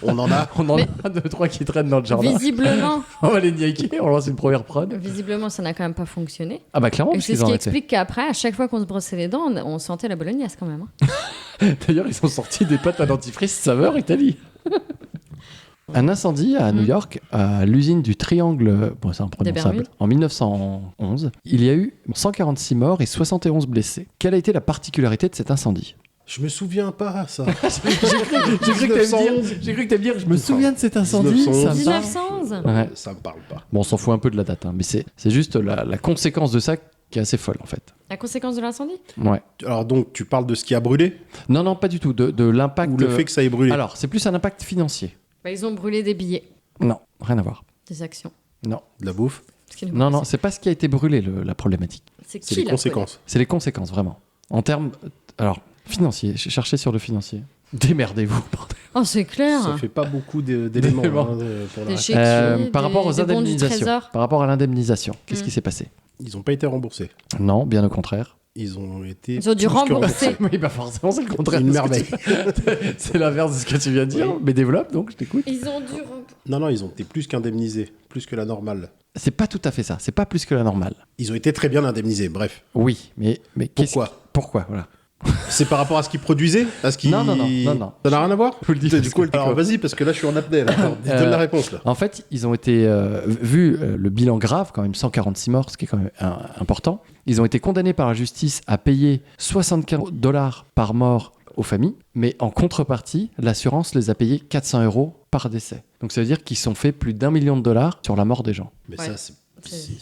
on en a. on en Mais- a 2-3 qui traînent dans le jardin. Visiblement, On va les niaquer, on lance une première prod. visiblement, ça n'a quand même pas fonctionné. Ah bah clairement, Et parce c'est qu'ils ce ont qui arrêté. explique qu'après, à chaque fois qu'on se brossait les dents, on sentait la bolognaise quand même. hein. D'ailleurs, ils ont sorti des pâtes à dentifrice saveur Italie. Un incendie à New York, à l'usine du Triangle, bon, c'est imprononçable, Bermudes. en 1911. Il y a eu 146 morts et 71 blessés. Quelle a été la particularité de cet incendie? Je me souviens pas, ça. J'ai cru que t'allais me dire, je me souviens de cet incendie. 1911. Ça me parle. 1911. Ouais. Ça me parle pas. Bon, on s'en fout un peu de la date, hein, mais c'est juste la conséquence de ça qui est assez folle en fait. La conséquence de l'incendie? Ouais. Alors donc, tu parles de ce qui a brûlé Non, pas du tout. De l'impact. ou le fait que ça ait brûlé? Alors, c'est plus un impact financier. Bah, ils ont brûlé des billets, Non, rien à voir. des actions. Non, De la bouffe? Ce qui nous non, paraissait- c'est pas ce qui a été brûlé la problématique. C'est C'est qui les l'a conséquences. C'est les conséquences vraiment. En termes, alors financier. Cherchez sur le financier. Démerdez-vous. bordel. brûlé? Oh, c'est clair. Ça fait pas beaucoup d'éléments D'éléments. hein, pour la Des raconter. chéquiers, Par rapport aux des bons du indemnisations. trésor. Par rapport à l'indemnisation, qu'est-ce Mm. qui s'est passé? Ils ont pas été remboursés. Non, bien au contraire. Ils ont été. Ils ont dû plus que rembourser. Oui, bah forcément, c'est le contraire. Une de ce que merveille. tu- C'est l'inverse de ce que tu viens de dire. Oui. Mais développe donc, je t'écoute. Ils ont dû rembourser. Non, ils ont été plus qu'indemnisés, plus que la normale. C'est pas tout à fait ça. C'est pas plus que la normale. Ils ont été très bien indemnisés, bref. Oui, mais qu'est-ce- Pourquoi voilà. C'est par rapport à ce qu'ils produisaient à ce qu'ils... Non. Ça n'a rien à voir Je vous le dis. Du coup, alors vas-y, parce que là, je suis en apnée. Là. Alors, donne la réponse, là. En fait, ils ont été, vu le bilan grave, quand même 146 morts, ce qui est quand même important, ils ont été condamnés par la justice à payer $75 par mort aux familles, mais en contrepartie, l'assurance les a payés 400 € par décès. Donc ça veut dire qu'ils se sont fait plus d'1 million de dollars sur la mort des gens. Mais Ouais. ça, c'est les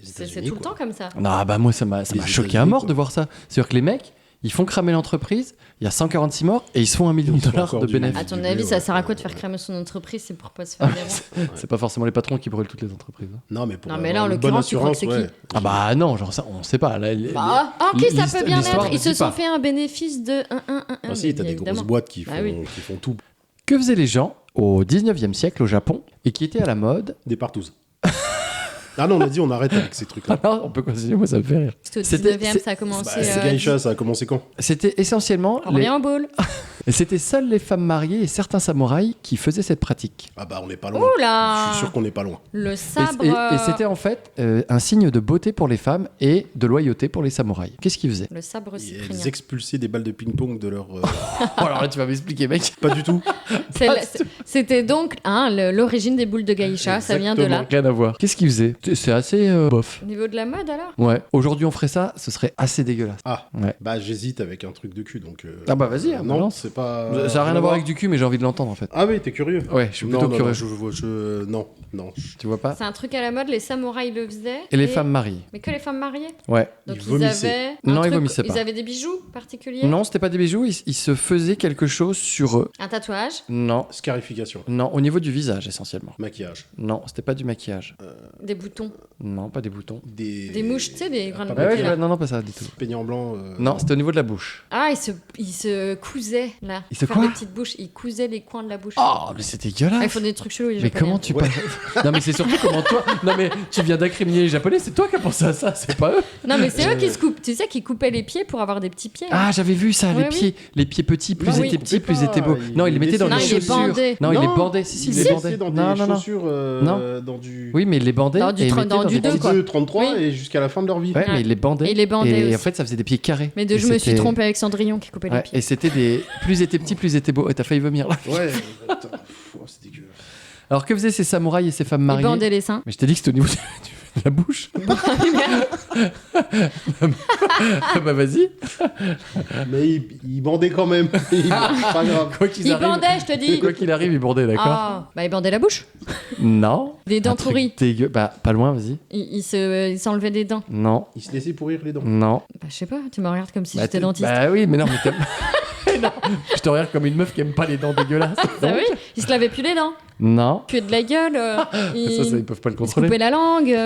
C'est États-Unis, tout le quoi. temps comme ça. Non, bah moi ça m'a Les choqué à États-Unis, mort quoi. de voir ça. C'est-à-dire que les mecs, ils font cramer l'entreprise, il y a 146 morts et ils se font $1 million Ils font de encore du- bénéfices. À ton Du avis, blé, ça ouais. sert à quoi de faire cramer son entreprise? C'est pour pas se faire virer. C'est pas forcément les patrons qui brûlent toutes les entreprises. hein. Non, mais pour Non, mais avoir là, en une bonne l'occurrence, tu crois que assurance, c'est ouais. Ah bah non, genre ça, on sait pas. Là, Bah, ok, ça peut bien l'histoire être. ne Ils se dit sont pas. fait un bénéfice de 1. Ah si, t'as des grosses boîtes qui font, Bah oui. qui font tout. Que faisaient les gens au 19e siècle au Japon et qui étaient à la mode? Des partous. Ah non, on a dit on arrête avec ces trucs-là. Ah non, on peut continuer, moi ça me fait rire. C'était au C'était- 19e, ça a commencé. Bah, c'est Gaïcha, ça a commencé quand? C'était essentiellement Orléans Ball. c'était seules les femmes mariées et certains samouraïs qui faisaient cette pratique. Ah bah on n'est pas loin. Oula Je suis sûr qu'on n'est pas loin. Le Et, sabre. et c'était en fait un signe de beauté pour les femmes et de loyauté pour les samouraïs. Qu'est-ce qu'ils faisaient? Le sabre cyprien. Ils expulsaient des balles de ping-pong de leur... Oh, alors là tu vas m'expliquer mec. Pas du tout. C'était donc l'origine des boules de Gaïcha, ça vient de là. Rien à voir. Qu'est-ce qu'ils faisaient? C'est assez bof. Au niveau de la mode alors? Ouais. Aujourd'hui on ferait ça, ce serait assez dégueulasse. Ah, Ouais. bah j'hésite avec un truc de cul, donc... Ah bah vas-y, hein, non, balance. c'est pas. Ça n'a rien à voir avec du cul, mais j'ai envie de l'entendre en fait. Ah oui, t'es curieux. Ouais, je suis Non, plutôt non, curieux. non. Tu vois pas? C'est un truc à la mode, les samouraïs le faisaient. Et les femmes mariées. Mais que les femmes mariées. Ouais. Donc Ils ils vomissaient. avaient. Non, ils vomissaient pas. Ils avaient des bijoux particuliers. Non, c'était pas des bijoux, ils se faisaient quelque chose sur eux. Un tatouage. Non. Scarification. Non, au niveau du visage essentiellement. Maquillage. Non, c'était pas du maquillage. Des boutons. Non, pas des boutons. Des mouches, tu sais, des grandes pas bouteilles, là. Non, pas ça du tout. Peignant blanc. Non, c'était au niveau de la bouche. Ah, ils se cousaient là. Ils se Faire quoi des petites bouches. Ils cousaient les coins de la bouche. Oh, mais c'est Ah, dégueulasse. ils font des trucs chelous les Mais Japonais. comment tu Ouais. passes Non, mais c'est surtout comment toi. Non, mais tu viens d'incriminer les Japonais, c'est toi qui as pensé à ça, c'est pas eux. Non, mais c'est eux qui se coupent. Tu sais, qui coupaient les pieds pour avoir des petits pieds. Ah, j'avais vu ça, Oui, les pieds petits, plus Non, ils oui, étaient ils petits, coupaient plus ils pas, étaient beaux. ils- Non, il les mettait dans Non, les il les chaussures. bandait. Non, il les Non, bandait. Si, il les Si, bandait. c'est dans Non, des non, non. chaussures. Non. Dans du. Oui, mais il les bandait. Dans du et il tra- mettait dans du des deux, petits- quoi. 32-33 Oui. et jusqu'à la fin de leur vie. Ouais, mais il les bandait. Et il les bandait Et aussi. en fait, ça faisait des pieds carrés. Mais Et je me suis c'était- trompée avec Cendrillon qui coupait les Ouais, pieds. et c'était des. Plus ils étaient petits, plus ils étaient beaux. Et t'as failli vomir là. Ouais, attends. C'est dégueulasse. Alors que faisaient ces samouraïs et ces femmes Ils mariées bandaient les seins. Mais je t'ai dit que c'était au niveau de la bouche. Bah vas-y. Mais il bandait quand même. Pas grave. Quoi qu'il Ils arrive. bandaient, je te dis. Quoi qu'il arrive, ils bandaient, d'accord. Ah, bah ils bandaient la bouche. Non. Des dents Un truc pourries. dégueu. Bah pas loin, vas-y. Ils s'enlevaient des dents. Non. Il se laissait pourrir les dents. Non. Bah je sais pas, tu me regardes comme si Bah, j'étais t'es- dentiste. Bah oui, mais non, mais t'aimes. Non, je te regarde comme une meuf qui aime pas les dents dégueulasses. Ah oui, ils se lavaient plus les dents. Non. Que de la gueule. Ça, ils peuvent pas le Ils se contrôler. coupaient la langue.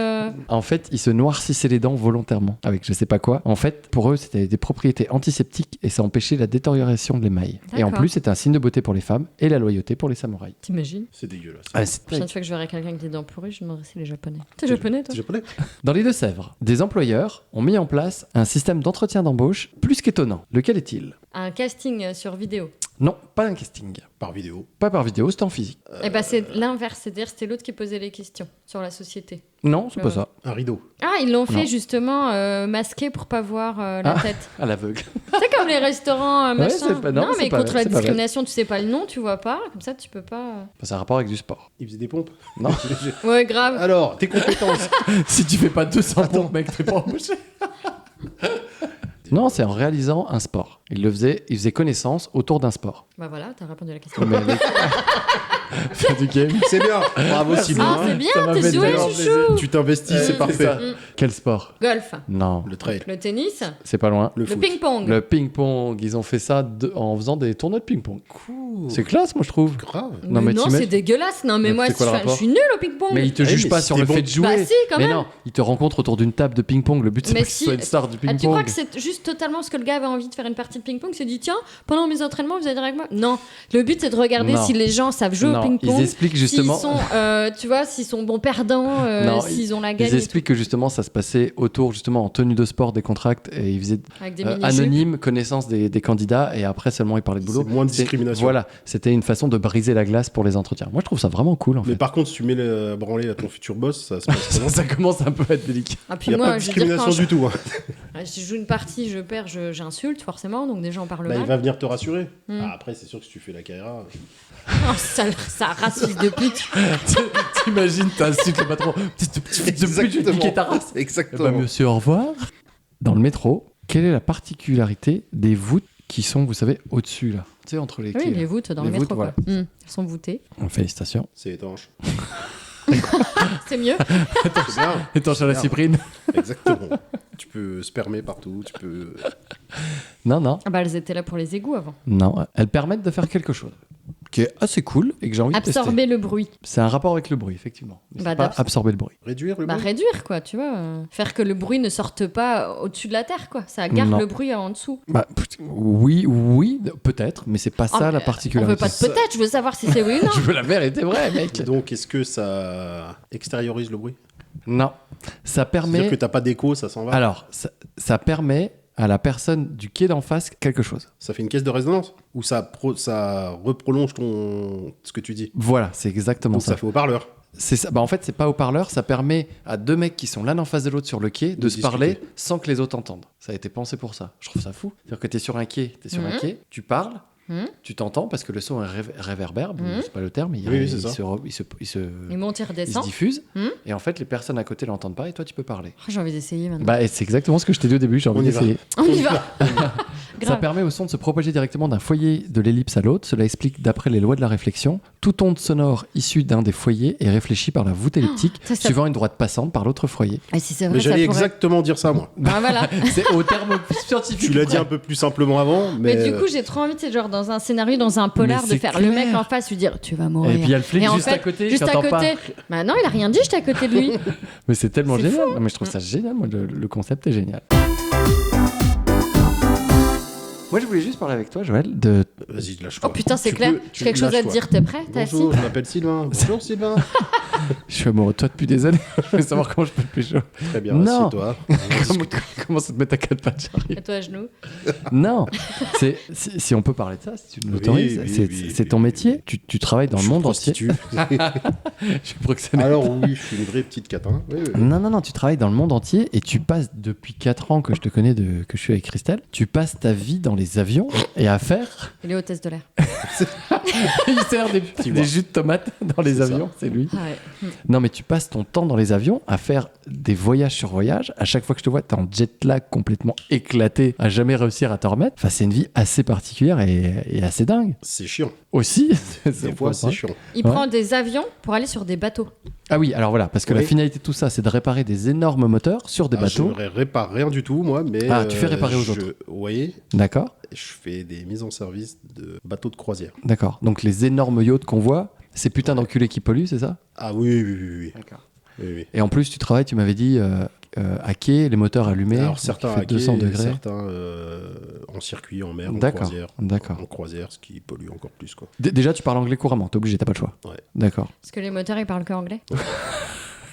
En fait, ils se noircissaient les dents volontairement avec je sais pas quoi. En fait, pour eux, c'était des propriétés antiseptiques et ça empêchait la détérioration de l'émail. Et en D'accord. plus, c'était un signe de beauté pour les femmes et la loyauté pour les samouraïs. T'imagines? C'est dégueulasse. Ah, La prochaine fois que je verrai quelqu'un avec des dents pourries, je demanderai si les japonais. T'es japonais, toi? T'es japonais? Dans les Deux-Sèvres, des employeurs ont mis en place un système d'entretien d'embauche plus qu'étonnant. Lequel est-il? Un casting sur vidéo. Non, pas un casting. Par vidéo. Pas par vidéo, c'était en physique. Et bah c'est l'inverse, c'est-à-dire c'était l'autre qui posait les questions sur la société. Non, c'est pas ça. Un rideau. Ah, ils l'ont fait Non. justement masqué pour pas voir la tête. À l'aveugle. C'est comme les restaurants Ouais, machin. c'est pas- non, c'est mais pas- contre la c'est pas discrimination, tu sais pas le nom, tu vois pas, comme ça tu peux pas. C'est un rapport avec du sport. Il faisait des pompes. Non. Ouais, grave. Alors, tes compétences. Si tu fais pas 200 pompes, mec, t'es pas embauché. Non, c'est en réalisant un sport. Il faisait connaissance autour d'un sport. Bah voilà, t'as répondu à la question. Mais avec... Faire du game. C'est bien. Bravo, Sylvain. Ah, c'est bien, Ça m'a t'es fait doué, tellement chouchou. Tu t'investis, c'est parfait. ça. Quel sport? Golf, Non, Le trail. le tennis, c'est pas loin. Le le foot. ping-pong. Le ping-pong, ils ont fait ça en faisant des tournois de ping-pong. Cool. C'est classe, moi je trouve. grave. Mais Non, mais non, t'imagines- c'est dégueulasse. Non, mais Mais moi, c'est quoi le je rapport suis nulle au ping-pong. Mais ils te Eh, jugent mais pas sur le c'était fait bon. de jouer. Bah si, quand mais même. non, ils te rencontrent autour d'une table de ping-pong. Le but c'est Mais pas que tu si- sois une star du Ah, tu crois ping-pong. que c'est juste totalement parce que le gars avait envie de faire une partie de ping-pong, il s'est dit tiens, pendant mes entraînements, vous allez dire avec moi? Non, le but c'est de regarder Non. si les gens savent jouer au Non, ping-pong. ils expliquent justement. S'ils sont, tu vois, s'ils sont bons perdants, Non, s'ils ont la Ils gagne expliquent que justement ça se passait autour justement en tenue de sport des contracts et ils faisaient avec des mini-jupes. anonyme connaissance des candidats et après seulement ils parlaient de boulot. C'est moins de C'est- discrimination. Voilà, c'était une façon de briser la glace pour les entretiens. Moi je trouve ça vraiment cool en Mais fait. par contre, si tu mets le branlé à ton futur boss, ça se passe comment? Ça commence un peu à être délicat. Ah, Il puis n'y a moi, pas de je veux dire, discrimination quand du tout. Hein. je joue une partie, je perds, j'insulte forcément, donc déjà on parle Bah, il mal. va venir te rassurer. Hmm. Ah, après, c'est sûr que si tu fais la carrière. Oh, ça raciste de pute. T'imagines, t'insultes le patron. Petit fils de pute, je vais niquer ta race. Eh Exactement. ben, monsieur, au revoir. Dans le métro, quelle est la particularité des voûtes qui sont, vous savez, au-dessus là? Tu sais, entre les Oui, quais. les là. voûtes dans Les le métro. voûtes, Quoi. Elles sont voûtées. Félicitations. C'est étanche. C'est mieux. C'est bien. Étanche à la Merde. cyprine. Exactement. Tu peux spermer partout. Tu peux. Non, non, Ah bah elles étaient là pour les égouts avant. non. Elles permettent de faire quelque chose qui est assez cool et que j'ai envie de tester. Absorber le bruit. C'est un rapport avec le bruit, effectivement. Mais Bah, c'est pas d'abs- absorber le bruit. Réduire le Bah bruit. réduire quoi, tu vois. Faire que le bruit ne sorte pas au-dessus de la terre quoi. Ça garde Non. le bruit en dessous. Bah, oui, peut-être, mais c'est pas Ah, ça mais la on particularité. veut pas de peut-être, je veux savoir si c'est oui ou non. Je veux la vérité vraie, mec. Et donc, est-ce que ça extériorise le bruit? Non, ça C'est-à-dire permet. que t'as pas d'écho, ça s'en va. Alors, ça permet à la personne du quai d'en face quelque chose. Ça fait une caisse de résonance? Ou ça reprolonge ce que tu dis? Voilà, c'est exactement Donc ça. ça fait haut-parleur. C'est ça. Bah, en fait, c'est pas haut-parleur, ça permet à deux mecs qui sont l'un en face de l'autre sur le quai de De se parler discuter. sans que les autres entendent. Ça a été pensé pour ça. Je trouve ça fou. C'est-à-dire que t'es sur un quai, tu parles, tu t'entends parce que le son est réverbère, bon, c'est pas le terme, mais Oui, c'est ça. il se Il monte, il il se redescend. diffuse, Mhm. et en fait, les personnes à côté l'entendent pas et toi, tu peux parler. Oh, j'ai envie d'essayer maintenant. Bah, et c'est exactement ce que je t'ai dit au début, j'ai On envie y va. d'essayer. On y va. grave. permet au son de se propager directement d'un foyer de l'ellipse à l'autre. Cela explique, d'après les lois de la réflexion, toute onde sonore issue d'un des foyers est réfléchie par la voûte elliptique, ça- suivant une droite passante par l'autre foyer. Et si c'est vrai, Mais ça j'allais pourrait... exactement dire ça, moi. Ah, voilà. C'est au terme scientifique. Tu l'as dit un peu plus simplement avant, mais. Mais du coup, j'ai trop envie, c'est genre dans un scénario, dans un polar, Mais de c'est faire le mec clair. en face, lui dire tu vas mourir. Et puis il y a le flic Et en juste fait, à côté, juste qui à entend pas. côté. Bah non, il a rien dit, j'étais à côté de lui. Mais c'est tellement C'est génial. Non, mais je trouve ça génial. Moi, le concept est génial. Moi, je voulais juste parler avec toi, Joël, de. Vas-y, lâche-toi. Oh putain, c'est Tu clair. peux- J'ai quelque chose à te lâche-toi. dire, t'es prêt? T'es assis? Bonjour, je m'appelle Sylvain. Bonjour Sylvain. Je suis amoureux de toi depuis des années. Je veux savoir comment je peux te pécho. Très bien, Non. assieds-toi. Comment ça te met à quatre pattes, j'arrive. Et toi à genoux? Non, si on peut parler de ça, si tu nous l'autorises, Oui, c'est oui, c'est ton oui, métier. Tu travailles dans le monde entier. entier. Je suis proxénète. Alors oui, je suis une vraie petite catin. Oui, oui. Non, tu travailles dans le monde entier et tu passes, depuis 4 ans que je te connais, que je suis avec Christelle, tu passes ta vie dans les avions et à faire. Il est hôtesse de l'air. Il sert des vois. jus de tomates dans les C'est avions, c'est lui. Ah ouais. Non, mais tu passes ton temps dans les avions à faire des voyages sur voyages. À chaque fois que je te vois, t'es en jet lag complètement éclaté, à jamais réussir à t'en remettre. Enfin, c'est une vie assez particulière et assez dingue. C'est chiant. Aussi, Des fois, c'est chiant. Il Ouais. prend des avions pour aller sur des bateaux. Ah oui, alors voilà, parce que la Oui. finalité de tout ça, c'est de réparer des énormes moteurs sur des Ah, bateaux. je répare rien du tout, moi, mais. Ah, tu fais réparer aux autres. Oui, D'accord, je fais des mises en service de bateaux de croisière. d'accord. Donc les énormes yachts qu'on voit, ces putains d'enculés qui polluent, c'est ça? Ah oui, oui, oui, oui. D'accord. Oui, oui. Et en plus, tu travailles, tu m'avais dit, à quai, les moteurs allumés. Alors donc certains il fait à quai, 200 degrés. certains en circuit, en mer, en D'accord, croisière. d'accord. En croisière, ce qui pollue encore plus, quoi. Déjà, tu parles anglais couramment, t'es obligé, t'as pas le choix. Ouais. D'accord. Parce que les moteurs, ils parlent que anglais.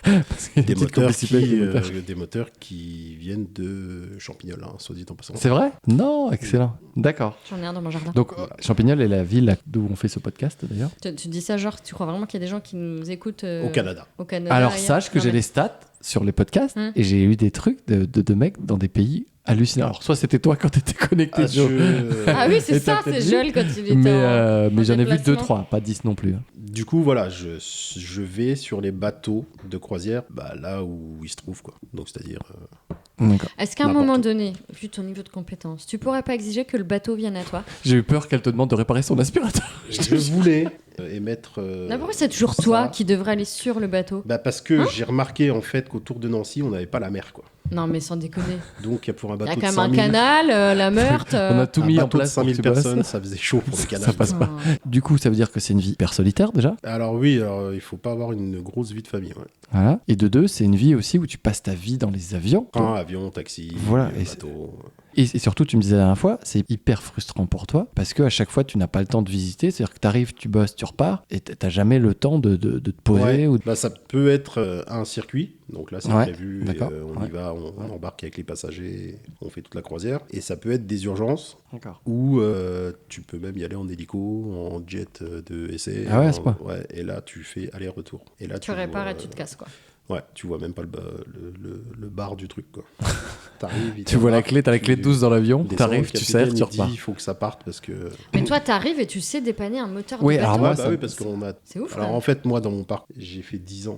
Parce qu'il y a Des une petite moteurs, complicité avec les moteurs. des moteurs qui viennent de Champignol, hein, soit dit en passant. C'est vrai? Non, excellent. D'accord. J'en ai un dans mon jardin. Donc, Champignol est la ville d'où on fait ce podcast, d'ailleurs. Tu dis ça genre, tu crois vraiment qu'il y a des gens qui nous écoutent Au Canada. Au Canada. Alors, ailleurs sache que Non, j'ai mais- les stats sur les podcasts et j'ai eu des trucs de mecs dans des pays hallucinants. Alors, soit c'était toi quand t'étais connecté, Ah, Joe. Ah oui, c'est Et t'as ça, peut-être c'est dit. Joël quand il était Mais en j'en ai vu déplacement. 2-3, pas 10 non plus. hein. Du coup, voilà, je vais sur les bateaux de croisière, bah, là où ils se trouvent, quoi. Donc, c'est-à-dire. D'accord. Est-ce qu'à un N'importe moment où. donné, vu ton niveau de compétence, tu pourrais pas exiger que le bateau vienne à toi? J'ai eu peur qu'elle te demande de réparer son aspirateur. Je voulais émettre. Non, pourquoi c'est toujours ça. toi qui devrais aller sur le bateau? Bah, parce que j'ai remarqué, en fait, qu'autour de Nancy, on n'avait pas la mer, quoi. Non, mais sans déconner. Donc, pour un Il y bateau a de quand même un 5000 canal, la Meurthe. On a tout un mis en bateau de place pour que 5000 tu bosses. personnes, ça faisait chaud pour le canal. Ça passe pas. Du coup, ça veut dire que c'est une vie hyper solitaire déjà. Alors oui, alors, il faut pas avoir une grosse vie de famille. Ouais. Voilà. Et de deux, c'est une vie aussi où tu passes ta vie dans les avions. Train, avion, taxi, Voilà, et c'est- bateau. Et surtout, tu me disais la dernière fois, c'est hyper frustrant pour toi parce qu'à chaque fois, tu n'as pas le temps de visiter. C'est-à-dire que tu arrives, tu bosses, tu repars et t'as jamais le temps de te poser. Ouais. Ou... Bah, ça peut être un circuit. Donc là, c'est Ouais, prévu. Et, d'accord, on y va, on embarque avec les passagers, on fait toute la croisière. Et ça peut être des urgences D'accord. où tu peux même y aller en hélico, en jet de essai. Ah ouais, à ce point. Ouais, et là, tu fais aller-retour. Et là, Tu répares et tu te casses, quoi. Ouais, tu vois même pas le bar du truc, quoi. T'arrives, il Tu vois la t'embarque, clé, t'as la clé tu douce dans l'avion, descends, t'arrives, le tu capitaine, sers, tu il repars. dit, il faut que ça parte parce que. Mais toi, t'arrives et tu sais dépanner un moteur Oui, de alors bateau. moi, Ouais, bah ça- oui, parce qu'on a. C'est ouf. Alors quand même. en fait, moi, dans mon parc, j'ai fait 10 ans